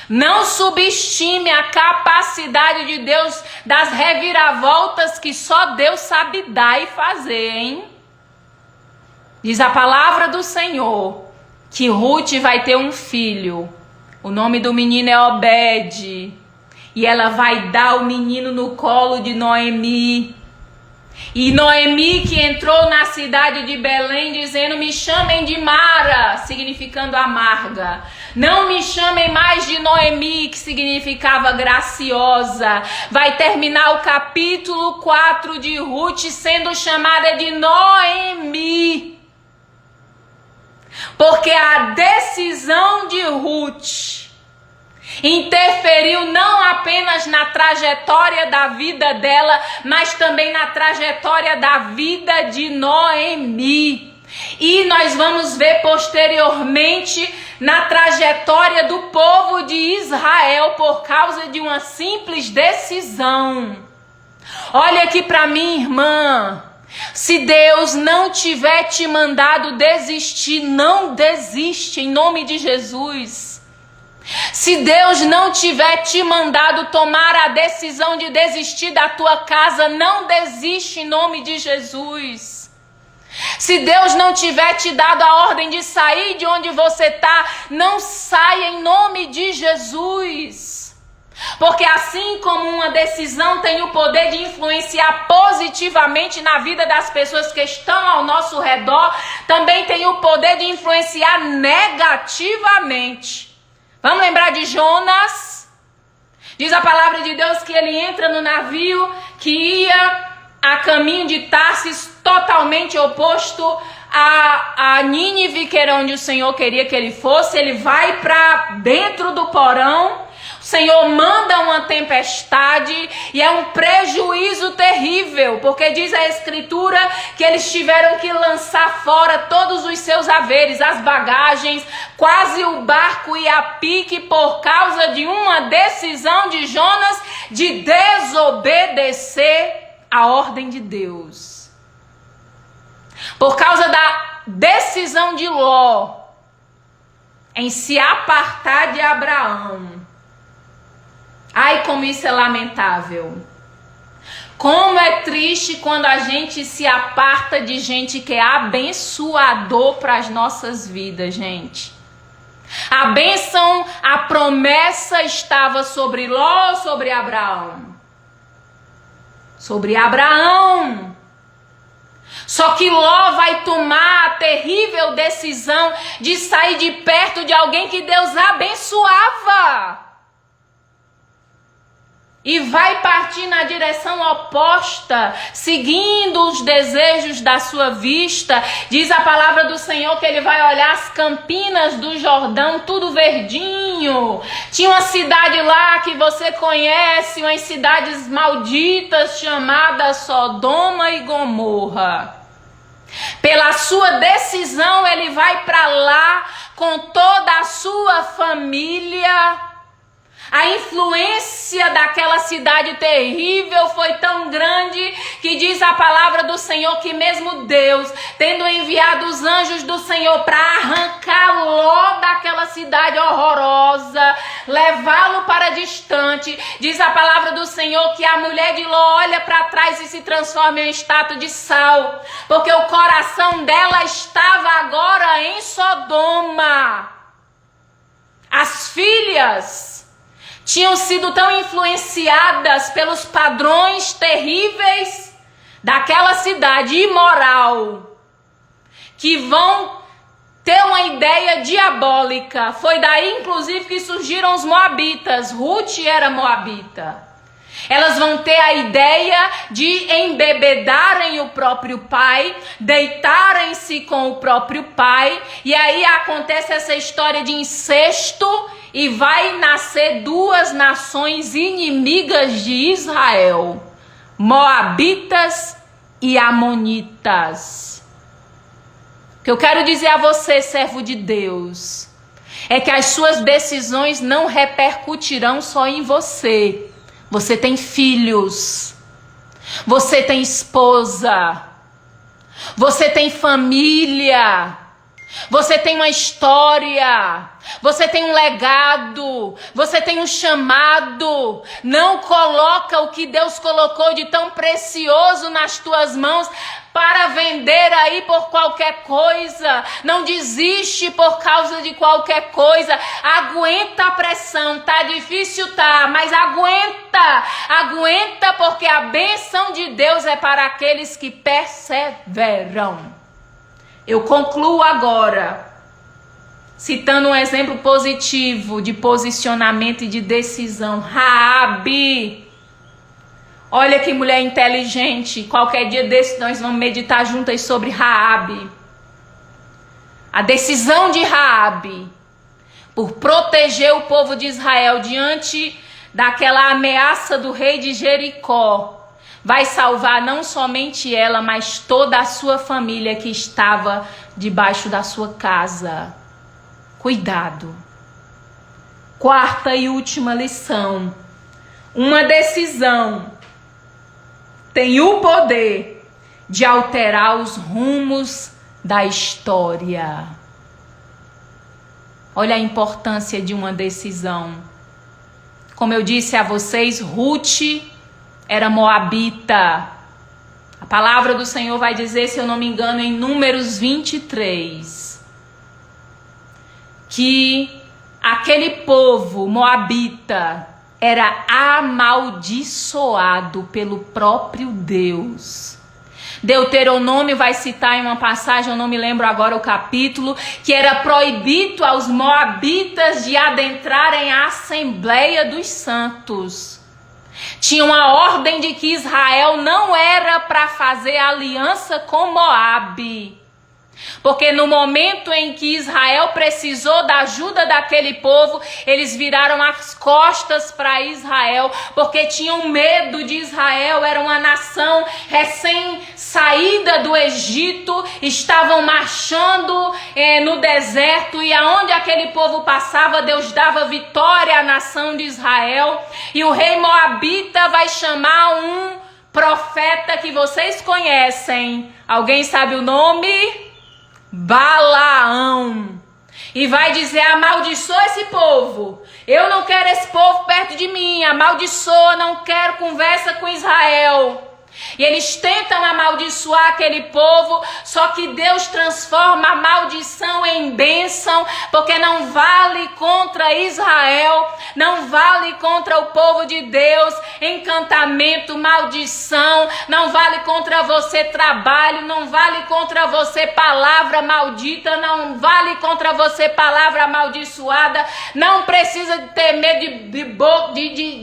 Não subestime a capacidade de Deus, das reviravoltas que só Deus sabe dar e fazer, hein? Diz a palavra do Senhor que Ruth vai ter um filho. O nome do menino é Obed. E ela vai dar o menino no colo de Noemi. E Noemi, que entrou na cidade de Belém dizendo: me chamem de Mara, significando amarga. Não me chamem mais de Noemi, que significava graciosa. Vai terminar o capítulo 4 de Ruth sendo chamada de Noemi. Porque a decisão de Ruth interferiu não apenas na trajetória da vida dela, mas também na trajetória da vida de Noemi. E nós vamos ver posteriormente na trajetória do povo de Israel por causa de uma simples decisão. Olha aqui para mim, irmã. Se Deus não tiver te mandado desistir, não desiste em nome de Jesus. Se Deus não tiver te mandado tomar a decisão de desistir da tua casa, não desiste em nome de Jesus. Se Deus não tiver te dado a ordem de sair de onde você está, não saia em nome de Jesus. Porque assim como uma decisão tem o poder de influenciar positivamente na vida das pessoas que estão ao nosso redor, também tem o poder de influenciar negativamente Vamos lembrar de Jonas? Diz a palavra de Deus que ele entra no navio que ia a caminho de Tarsis, totalmente oposto a Nínive, que era onde o Senhor queria que ele fosse. Ele vai para dentro do porão. O Senhor manda uma tempestade e é um prejuízo terrível, porque diz a Escritura que eles tiveram que lançar fora todos os seus haveres, as bagagens, quase o barco ia a pique por causa de uma decisão de Jonas de desobedecer a ordem de Deus. Por causa da decisão de Ló em se apartar de Abraão. Ai, como isso é lamentável. Como é triste quando a gente se aparta de gente que é abençoador para as nossas vidas, gente. A bênção, a promessa estava sobre Ló ou sobre Abraão? Sobre Abraão. Só que Ló vai tomar a terrível decisão de sair de perto de alguém que Deus abençoava. E vai partir na direção oposta, seguindo os desejos da sua vista. Diz a palavra do Senhor que ele vai olhar as campinas do Jordão, tudo verdinho. Tinha uma cidade lá que você conhece, umas cidades malditas chamadas Sodoma e Gomorra. Pela sua decisão, ele vai para lá com toda a sua família. A influência daquela cidade terrível foi tão grande que diz a palavra do Senhor que mesmo Deus, tendo enviado os anjos do Senhor para arrancar Ló daquela cidade horrorosa, levá-lo para distante, diz a palavra do Senhor que a mulher de Ló olha para trás e se transforma em estátua de sal, porque o coração dela estava agora em Sodoma. As filhas tinham sido tão influenciadas pelos padrões terríveis daquela cidade imoral, que vão ter uma ideia diabólica. Foi daí, inclusive, que surgiram os moabitas. Ruth era moabita. Elas vão ter a ideia de embebedarem o próprio pai, deitarem-se com o próprio pai, e aí acontece essa história de incesto, e vai nascer duas nações inimigas de Israel, moabitas e amonitas. O que eu quero dizer a você, servo de Deus, é que as suas decisões não repercutirão só em você. Você tem filhos, você tem esposa, você tem família, você tem uma história, você tem um legado, você tem um chamado. Não coloca o que Deus colocou de tão precioso nas tuas mãos para vender aí por qualquer coisa. Não desiste por causa de qualquer coisa. Aguenta a pressão, tá difícil, tá, mas aguenta porque a bênção de Deus é para aqueles que perseveram. Eu concluo agora citando um exemplo positivo de posicionamento e de decisão. Raabe. Olha que mulher inteligente. Qualquer dia desse nós vamos meditar juntas sobre Raabe. A decisão de Raabe por proteger o povo de Israel diante daquela ameaça do rei de Jericó vai salvar não somente ela, mas toda a sua família que estava debaixo da sua casa. Cuidado. Quarta e última lição. Uma decisão tem o poder de alterar os rumos da história. Olha a importância de uma decisão. Como eu disse a vocês, Ruth era moabita. A palavra do Senhor vai dizer, se eu não me engano, em Números 23, que aquele povo moabita era amaldiçoado pelo próprio Deus. Deuteronômio vai citar em uma passagem, eu não me lembro agora o capítulo, que era proibido aos moabitas de adentrarem a Assembleia dos Santos. Tinha uma ordem de que Israel não era para fazer aliança com Moabe. Porque no momento em que Israel precisou da ajuda daquele povo, eles viraram as costas para Israel, porque tinham medo de Israel. Era uma nação recém-saída do Egito, estavam marchando no deserto, e aonde aquele povo passava, Deus dava vitória à nação de Israel. E o rei moabita vai chamar um profeta que vocês conhecem. Alguém sabe o nome? Balaão. E vai dizer: amaldiçoa esse povo, eu não quero esse povo perto de mim, amaldiçoa, não quero conversa com Israel. E eles tentam amaldiçoar aquele povo, só que Deus transforma a maldição em bênção, porque não vale contra Israel, não vale contra o povo de Deus, encantamento, maldição, não vale contra você trabalho, não vale contra você palavra maldita, não vale contra você palavra amaldiçoada, não precisa ter medo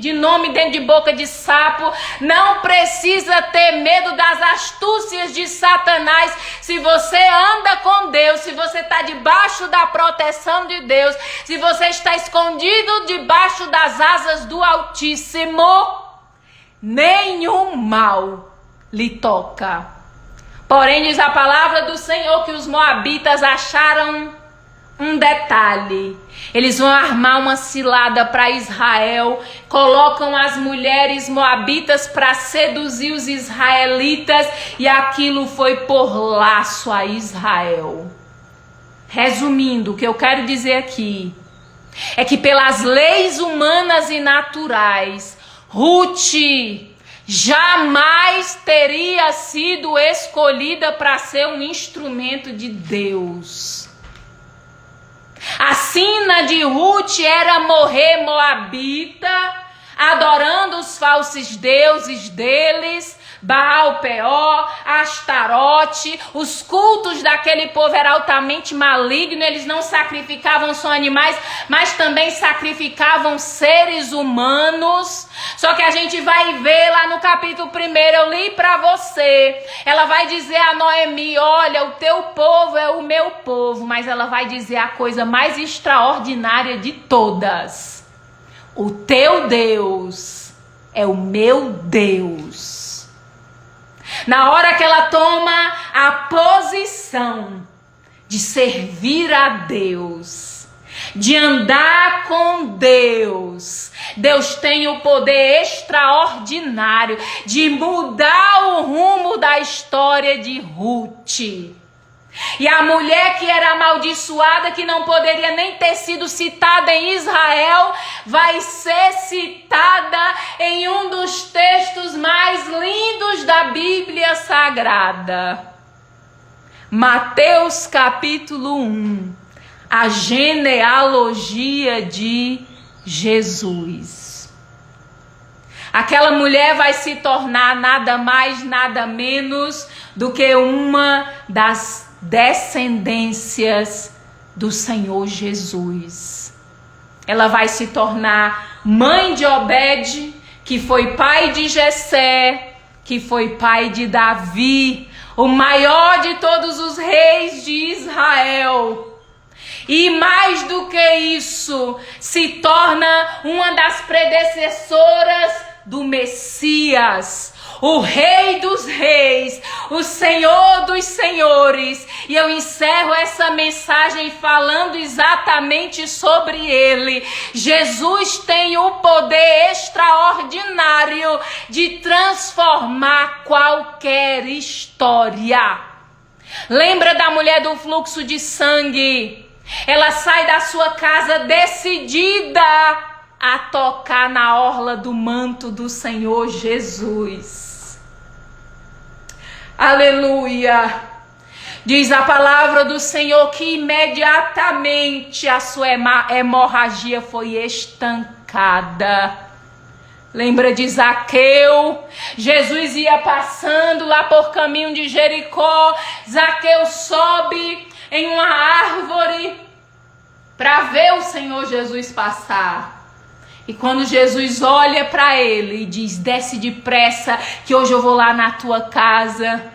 de nome dentro de boca de sapo, não precisa ter medo das astúcias de Satanás. Se você anda com Deus, se você está debaixo da proteção de Deus, se você está escondido debaixo das asas do Altíssimo, nenhum mal lhe toca. Porém, diz a palavra do Senhor que os moabitas acharam um detalhe. Eles vão armar uma cilada para Israel, colocam as mulheres moabitas para seduzir os israelitas, e aquilo foi por laço a Israel. Resumindo, o que eu quero dizer aqui é que pelas leis humanas e naturais, Ruth jamais teria sido escolhida para ser um instrumento de Deus. A sina de Ruth era morrer moabita, adorando os falsos deuses deles, Baal Peor, Astarote. Os cultos daquele povo eram altamente malignos, eles não sacrificavam só animais, mas também sacrificavam seres humanos. Só que a gente vai ver lá no capítulo 1, eu li para você, ela vai dizer a Noemi: olha, o teu povo é o meu povo, mas ela vai dizer a coisa mais extraordinária de todas: o teu Deus é o meu Deus. Na hora que ela toma a posição de servir a Deus, de andar com Deus, Deus tem o poder extraordinário de mudar o rumo da história de Ruth. E a mulher que era amaldiçoada, que não poderia nem ter sido citada em Israel, vai ser citada em um dos textos mais lindos da Bíblia Sagrada. Mateus capítulo 1, a genealogia de Jesus. Aquela mulher vai se tornar nada mais, nada menos do que uma das descendências do Senhor Jesus. Ela vai se tornar mãe de Obed, que foi pai de Jessé, que foi pai de Davi, o maior de todos os reis de Israel. E mais do que isso, se torna uma das predecessoras do Messias, o Rei dos Reis, o Senhor dos Senhores. E eu encerro essa mensagem falando exatamente sobre ele. Jesus tem o poder extraordinário de transformar qualquer história. Lembra da mulher do fluxo de sangue? Ela sai da sua casa decidida a tocar na orla do manto do Senhor Jesus. Aleluia! Diz a palavra do Senhor que imediatamente a sua hemorragia foi estancada. Lembra de Zaqueu? Jesus ia passando lá por caminho de Jericó. Zaqueu sobe em uma árvore para ver o Senhor Jesus passar. E quando Jesus olha para ele e diz: desce depressa, que hoje eu vou lá na tua casa.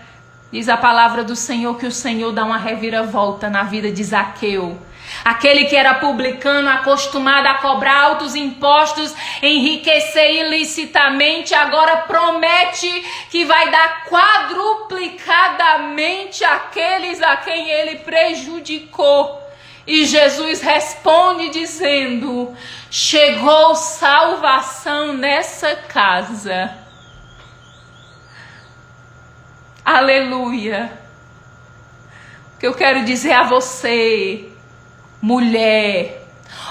Diz a palavra do Senhor que o Senhor dá uma reviravolta na vida de Zaqueu. Aquele que era publicano, acostumado a cobrar altos impostos, enriquecer ilicitamente, agora promete que vai dar quadruplicadamente àqueles a quem ele prejudicou. E Jesus responde dizendo: chegou salvação nessa casa. Aleluia. O que eu quero dizer a você, mulher,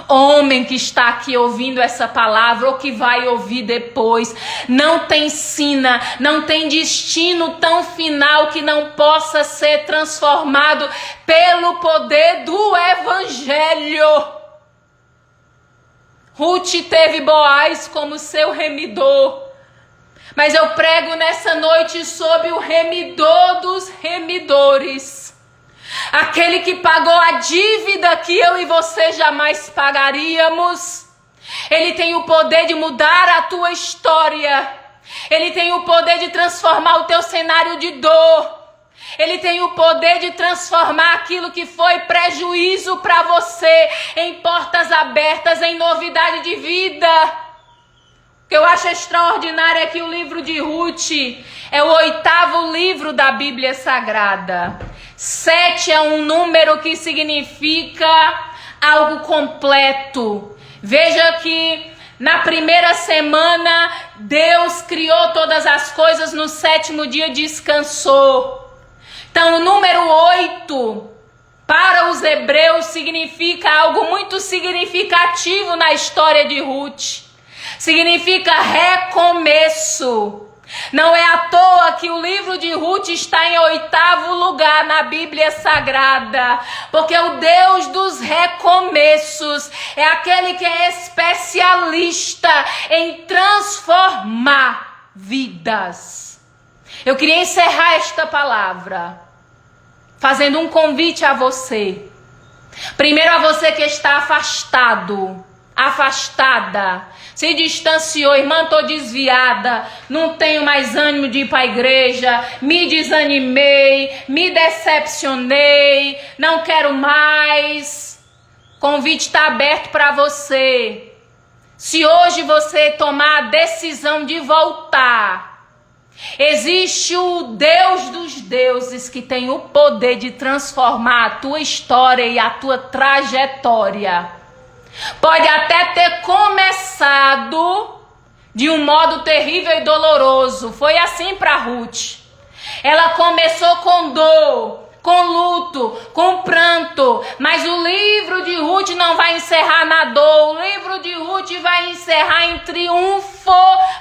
homem que está aqui ouvindo essa palavra ou que vai ouvir depois, não tem sina, não tem destino tão final que não possa ser transformado pelo poder do Evangelho. Ruth teve Boaz como seu remidor, mas eu prego nessa noite sobre o remidor dos remidores. Aquele que pagou a dívida que eu e você jamais pagaríamos. Ele tem o poder de mudar a tua história. Ele tem o poder de transformar o teu cenário de dor. Ele tem o poder de transformar aquilo que foi prejuízo para você em portas abertas, em novidade de vida. O que eu acho extraordinário é que o livro de Ruth é o 8º livro da Bíblia Sagrada. 7 é um número que significa algo completo. Veja que na primeira semana Deus criou todas as coisas, no 7º dia descansou. Então o número 8 para os hebreus significa algo muito significativo na história de Ruth. Significa recomeço. Não é à toa que o livro de Ruth está em 8º lugar na Bíblia Sagrada, porque o Deus dos recomeços é aquele que é especialista em transformar vidas. Eu queria encerrar esta palavra fazendo um convite a você. Primeiro a você que está afastado, afastada, se distanciou, irmã, estou desviada, não tenho mais ânimo de ir para a igreja, me desanimei, me decepcionei, não quero mais. O convite está aberto para você. Se hoje você tomar a decisão de voltar, existe o Deus dos deuses que tem o poder de transformar a tua história e a tua trajetória. Pode até ter começado de um modo terrível e doloroso. Foi assim para Ruth. Ela começou com dor, com luto, com pranto. Mas o livro de Ruth não vai encerrar na dor. O livro de Ruth vai encerrar em triunfo.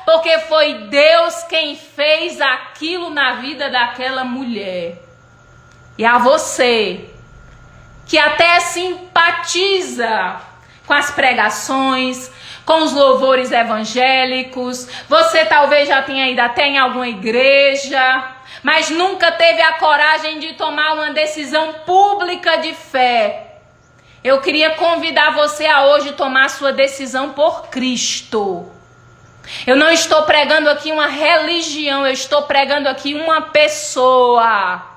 Porque foi Deus quem fez aquilo na vida daquela mulher. E a você, que até simpatiza com as pregações, com os louvores evangélicos. Você talvez já tenha ido até em alguma igreja, mas nunca teve a coragem de tomar uma decisão pública de fé. Eu queria convidar você a hoje tomar sua decisão por Cristo. Eu não estou pregando aqui uma religião, eu estou pregando aqui uma pessoa.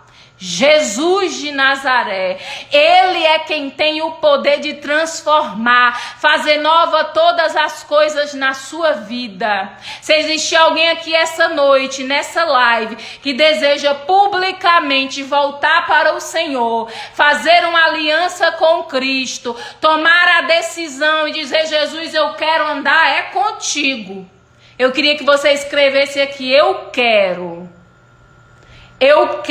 Jesus de Nazaré, Ele é quem tem o poder de transformar, fazer nova todas as coisas na sua vida. Se existe alguém aqui essa noite, nessa live, que deseja publicamente voltar para o Senhor, fazer uma aliança com Cristo, tomar a decisão e dizer: Jesus, eu quero andar, é contigo. Eu queria que você escrevesse aqui: eu quero. Eu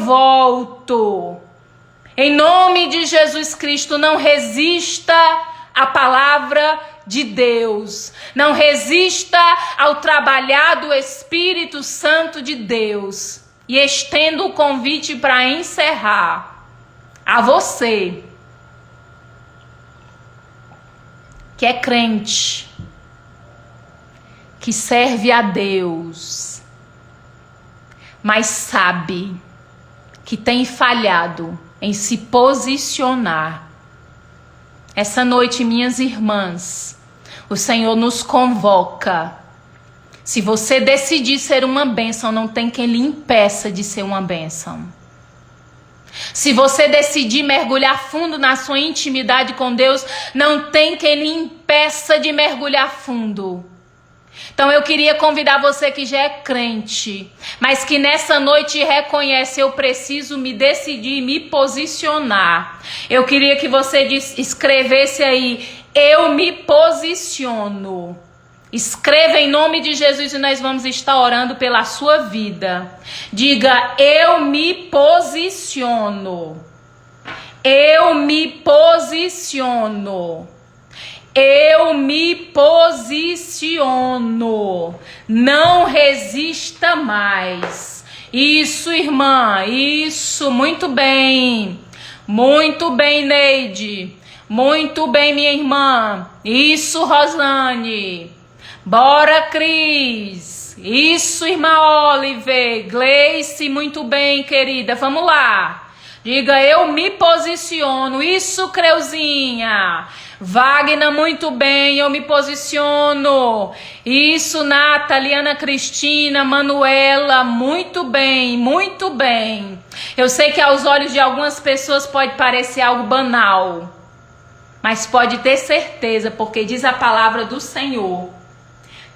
volto. Em nome de Jesus Cristo, não resista à palavra de Deus. Não resista ao trabalhar do Espírito Santo de Deus. E estendo o convite para encerrar a você que é crente, que serve a Deus, mas sabe que tem falhado em se posicionar. Essa noite, minhas irmãs, o Senhor nos convoca. Se você decidir ser uma bênção, não tem quem lhe impeça de ser uma bênção. Se você decidir mergulhar fundo na sua intimidade com Deus, não tem quem lhe impeça de mergulhar fundo. Então eu queria convidar você que já é crente, mas que nessa noite reconhece: eu preciso me decidir, me posicionar. Eu queria que você escrevesse aí: eu me posiciono. Escreva em nome de Jesus e nós vamos estar orando pela sua vida. Diga: eu me posiciono. Eu me posiciono. Eu me posiciono. Não resista mais. Isso, irmã. Isso. Muito bem. Muito bem, Neide. Muito bem, minha irmã. Isso, Rosane. Bora, Cris. Isso, irmã Oliver. Gleice, muito bem, querida. Vamos lá. Diga: eu me posiciono. Isso, Creuzinha. Wagner, muito bem, eu me posiciono. Isso, Nathalie, Ana Cristina, Manuela, muito bem, muito bem. Eu sei que aos olhos de algumas pessoas pode parecer algo banal, mas pode ter certeza, porque diz a palavra do Senhor,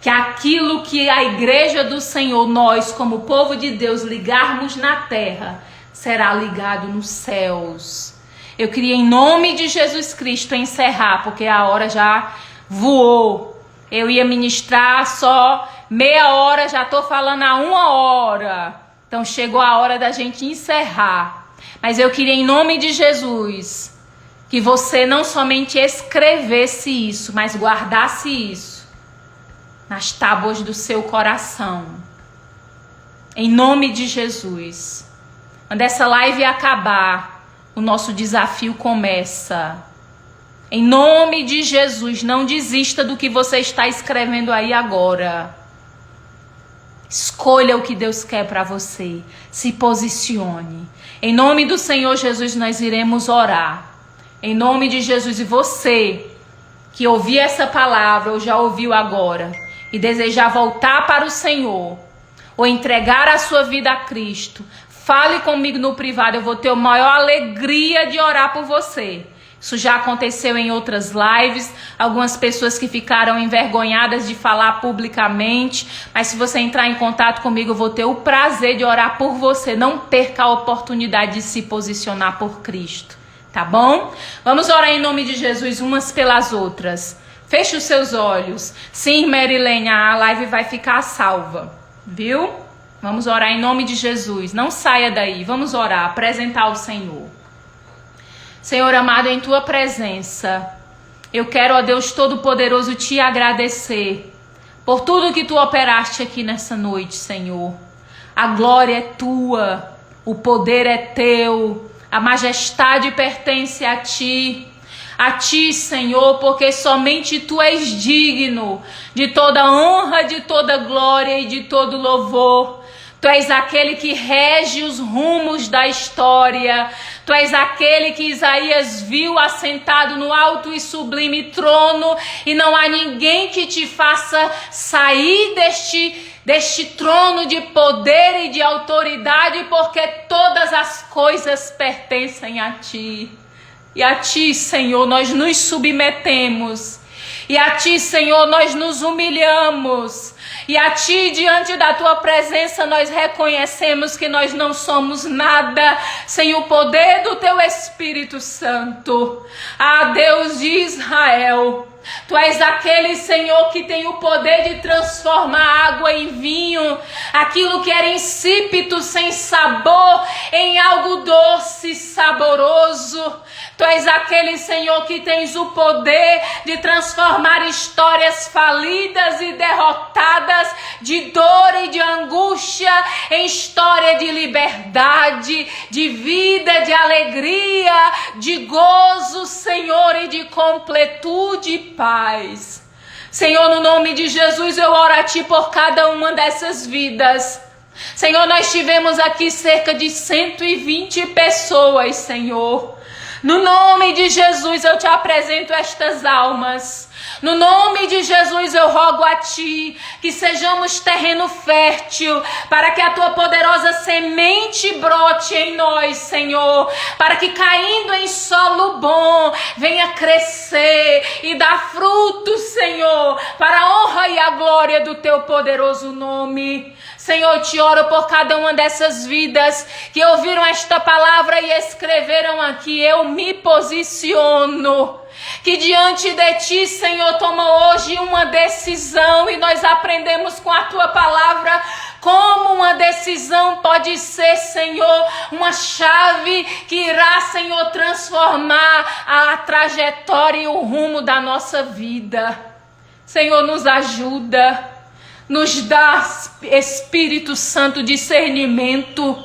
que aquilo que a igreja do Senhor, nós como povo de Deus, ligarmos na terra, será ligado nos céus. Eu queria, em nome de Jesus Cristo, encerrar, porque a hora já voou. Eu ia ministrar só meia hora, já estou falando há 1 hora. Então chegou a hora da gente encerrar. Mas eu queria, em nome de Jesus, que você não somente escrevesse isso, mas guardasse isso nas tábuas do seu coração. Em nome de Jesus. Quando essa live acabar, o nosso desafio começa. Em nome de Jesus, não desista do que você está escrevendo aí agora. Escolha o que Deus quer para você. Se posicione. Em nome do Senhor Jesus, nós iremos orar. Em nome de Jesus, e você que ouviu essa palavra ou já ouviu agora e desejar voltar para o Senhor ou entregar a sua vida a Cristo, fale comigo no privado, eu vou ter a maior alegria de orar por você. Isso já aconteceu em outras lives, algumas pessoas que ficaram envergonhadas de falar publicamente, mas se você entrar em contato comigo, eu vou ter o prazer de orar por você. Não perca a oportunidade de se posicionar por Cristo, tá bom? Vamos orar em nome de Jesus umas pelas outras. Feche os seus olhos. Sim, Marilene, a live vai ficar salva, viu? Vamos orar em nome de Jesus. Não saia daí. Vamos orar, apresentar ao Senhor. Senhor amado, em tua presença, eu quero, ó Deus Todo-Poderoso, te agradecer por tudo que tu operaste aqui nessa noite, Senhor. A glória é tua, o poder é teu, a majestade pertence a ti. A ti, Senhor, porque somente tu és digno de toda honra, de toda glória e de todo louvor. Tu és aquele que rege os rumos da história. Tu és aquele que Isaías viu assentado no alto e sublime trono, e não há ninguém que te faça sair deste trono de poder e de autoridade, porque todas as coisas pertencem a ti. E a ti, Senhor, nós nos submetemos. E a ti, Senhor, nós nos humilhamos. E a ti, diante da tua presença, nós reconhecemos que nós não somos nada sem o poder do teu Espírito Santo. Ah, Deus de Israel, tu és aquele, Senhor, que tem o poder de transformar água em vinho, aquilo que era insípido, sem sabor, em algo doce e saboroso. Tu és aquele, Senhor, que tens o poder de transformar histórias falidas e derrotadas, de dor e de angústia, em história de liberdade, de vida, de alegria, de gozo, Senhor, e de completude e paz. Senhor, no nome de Jesus, eu oro a Ti por cada uma dessas vidas. Senhor, nós tivemos aqui cerca de 120 pessoas, Senhor. No nome de Jesus, eu Te apresento estas almas. No nome de Jesus eu rogo a Ti que sejamos terreno fértil para que a Tua poderosa semente brote em nós, Senhor, para que caindo em solo bom venha crescer e dar frutos, Senhor, para a honra e a glória do Teu poderoso nome. Senhor, eu Te oro por cada uma dessas vidas que ouviram esta palavra e escreveram aqui. Eu me posiciono. Que diante de Ti, Senhor, toma hoje uma decisão e nós aprendemos com a Tua palavra como uma decisão pode ser, Senhor, uma chave que irá, Senhor, transformar a trajetória e o rumo da nossa vida. Senhor, nos ajuda, nos dá, Espírito Santo, discernimento,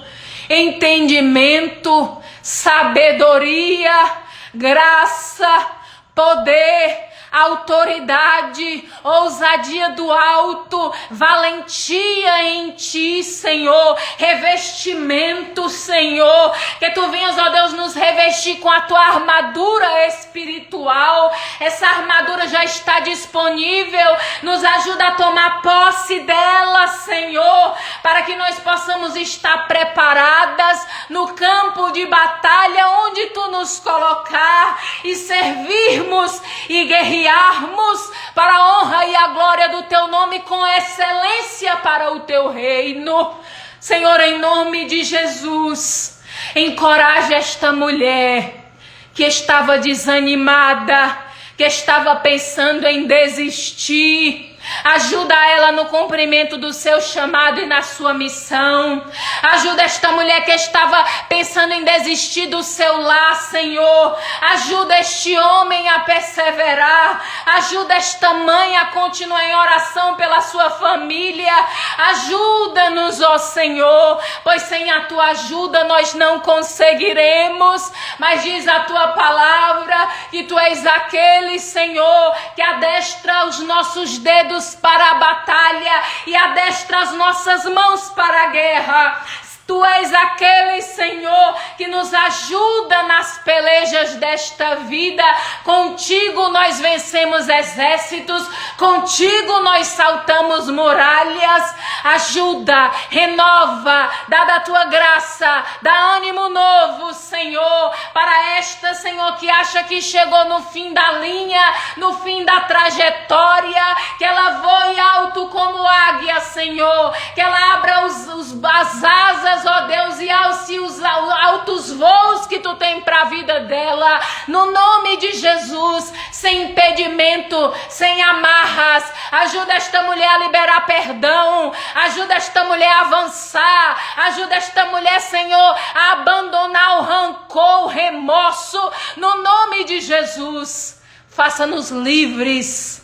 entendimento, sabedoria, graça, poder, autoridade, ousadia do alto, valentia em Ti, Senhor, revestimento, Senhor, que Tu venhas, ó Deus, nos revestir com a Tua armadura espiritual. Essa armadura já está disponível, nos ajuda a tomar posse dela, Senhor, para que nós possamos estar preparadas no campo de batalha onde Tu nos colocar e servirmos e guerrearmos para a honra e a glória do Teu nome com excelência para o Teu reino. Senhor, em nome de Jesus, encoraje esta mulher que estava desanimada, que estava pensando em desistir. Ajuda ela no cumprimento do seu chamado e na sua missão. Ajuda esta mulher que estava pensando em desistir do seu lar, Senhor. Ajuda este homem a perseverar. Ajuda esta mãe a continuar em oração pela sua família. Ajuda-nos, ó Senhor, pois sem a Tua ajuda nós não conseguiremos. Mas diz a Tua palavra que Tu és aquele, Senhor, que adestra os nossos dedos para a batalha e adestra as nossas mãos para a guerra. Tu és aquele, Senhor, que nos ajuda nas pelejas desta vida. Contigo nós vencemos exércitos, contigo nós saltamos muralhas. Ajuda, renova, dá da Tua graça, dá ânimo novo, Senhor, para esta, Senhor, que acha que chegou no fim da linha, no fim da trajetória, que ela voe alto como águia, Senhor, que ela abra as asas, ó Deus, e alce os altos voos que Tu tem para a vida dela, no nome de Jesus, sem impedimento, sem amarras. Ajuda esta mulher a liberar perdão, ajuda esta mulher a avançar, ajuda esta mulher, Senhor, a abandonar o rancor, o remorso, no nome de Jesus. Faça-nos livres.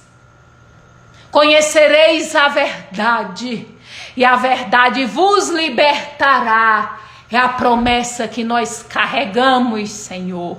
Conhecereis a verdade e a verdade vos libertará. É a promessa que nós carregamos, Senhor.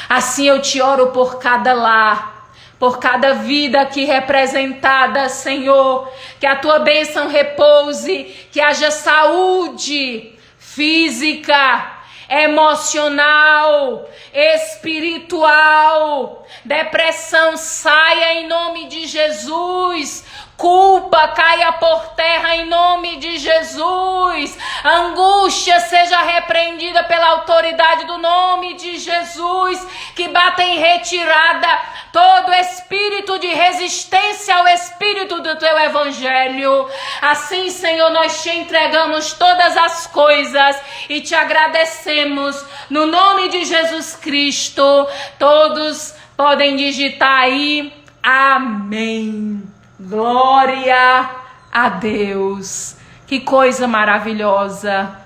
Assim eu Te oro por cada lar, por cada vida aqui representada, Senhor. Que a Tua bênção repouse, que haja saúde física, emocional, espiritual. Depressão saia em nome de Jesus. Culpa caia por terra em nome de Jesus. Angústia seja repreendida pela autoridade do nome de Jesus. Que bata em retirada todo espírito de resistência ao espírito do Teu evangelho. Assim, Senhor, nós Te entregamos todas as coisas e Te agradecemos no nome de Jesus Cristo. Todos podem digitar aí, amém. Glória a Deus. Que coisa maravilhosa.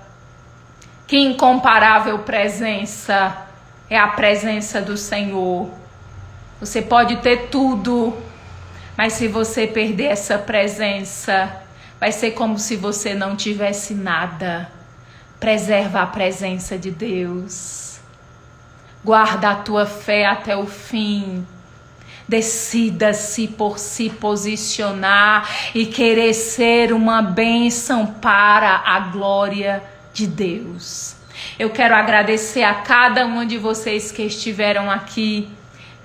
Que incomparável presença é a presença do Senhor. Você pode ter tudo, mas se você perder essa presença, vai ser como se você não tivesse nada. Preserva a presença de Deus. Guarda a tua fé até o fim. Decida-se por se posicionar e querer ser uma bênção para a glória de Deus. Eu quero agradecer a cada um de vocês que estiveram aqui,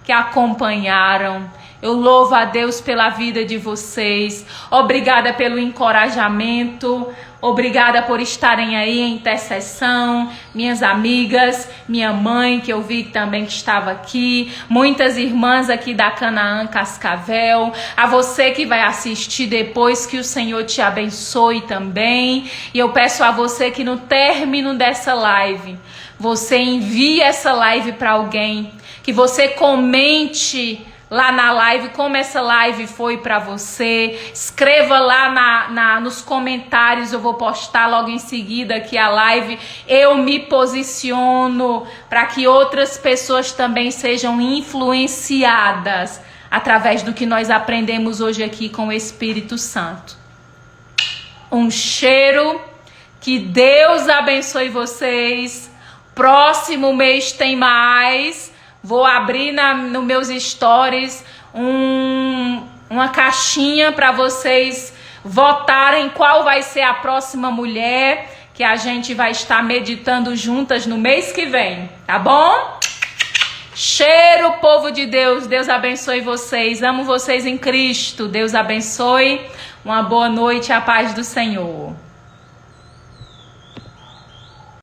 que acompanharam. Eu louvo a Deus pela vida de vocês. Obrigada pelo encorajamento. Obrigada por estarem aí em intercessão. Minhas amigas, minha mãe, que eu vi também que estava aqui. Muitas irmãs aqui da Canaã Cascavel. A você que vai assistir depois, que o Senhor te abençoe também. E eu peço a você que no término dessa live, você envie essa live para alguém. Que você comente lá na live como essa live foi para você. Escreva lá nos comentários, eu vou postar logo em seguida aqui a live. Eu me posiciono para que outras pessoas também sejam influenciadas através do que nós aprendemos hoje aqui com o Espírito Santo. Um cheiro, que Deus abençoe vocês. Próximo mês tem mais. Vou abrir nos meus stories uma caixinha para vocês votarem qual vai ser a próxima mulher que a gente vai estar meditando juntas no mês que vem, tá bom? Cheiro, povo de Deus. Deus abençoe vocês. Amo vocês em Cristo. Deus abençoe. Uma boa noite. A paz do Senhor.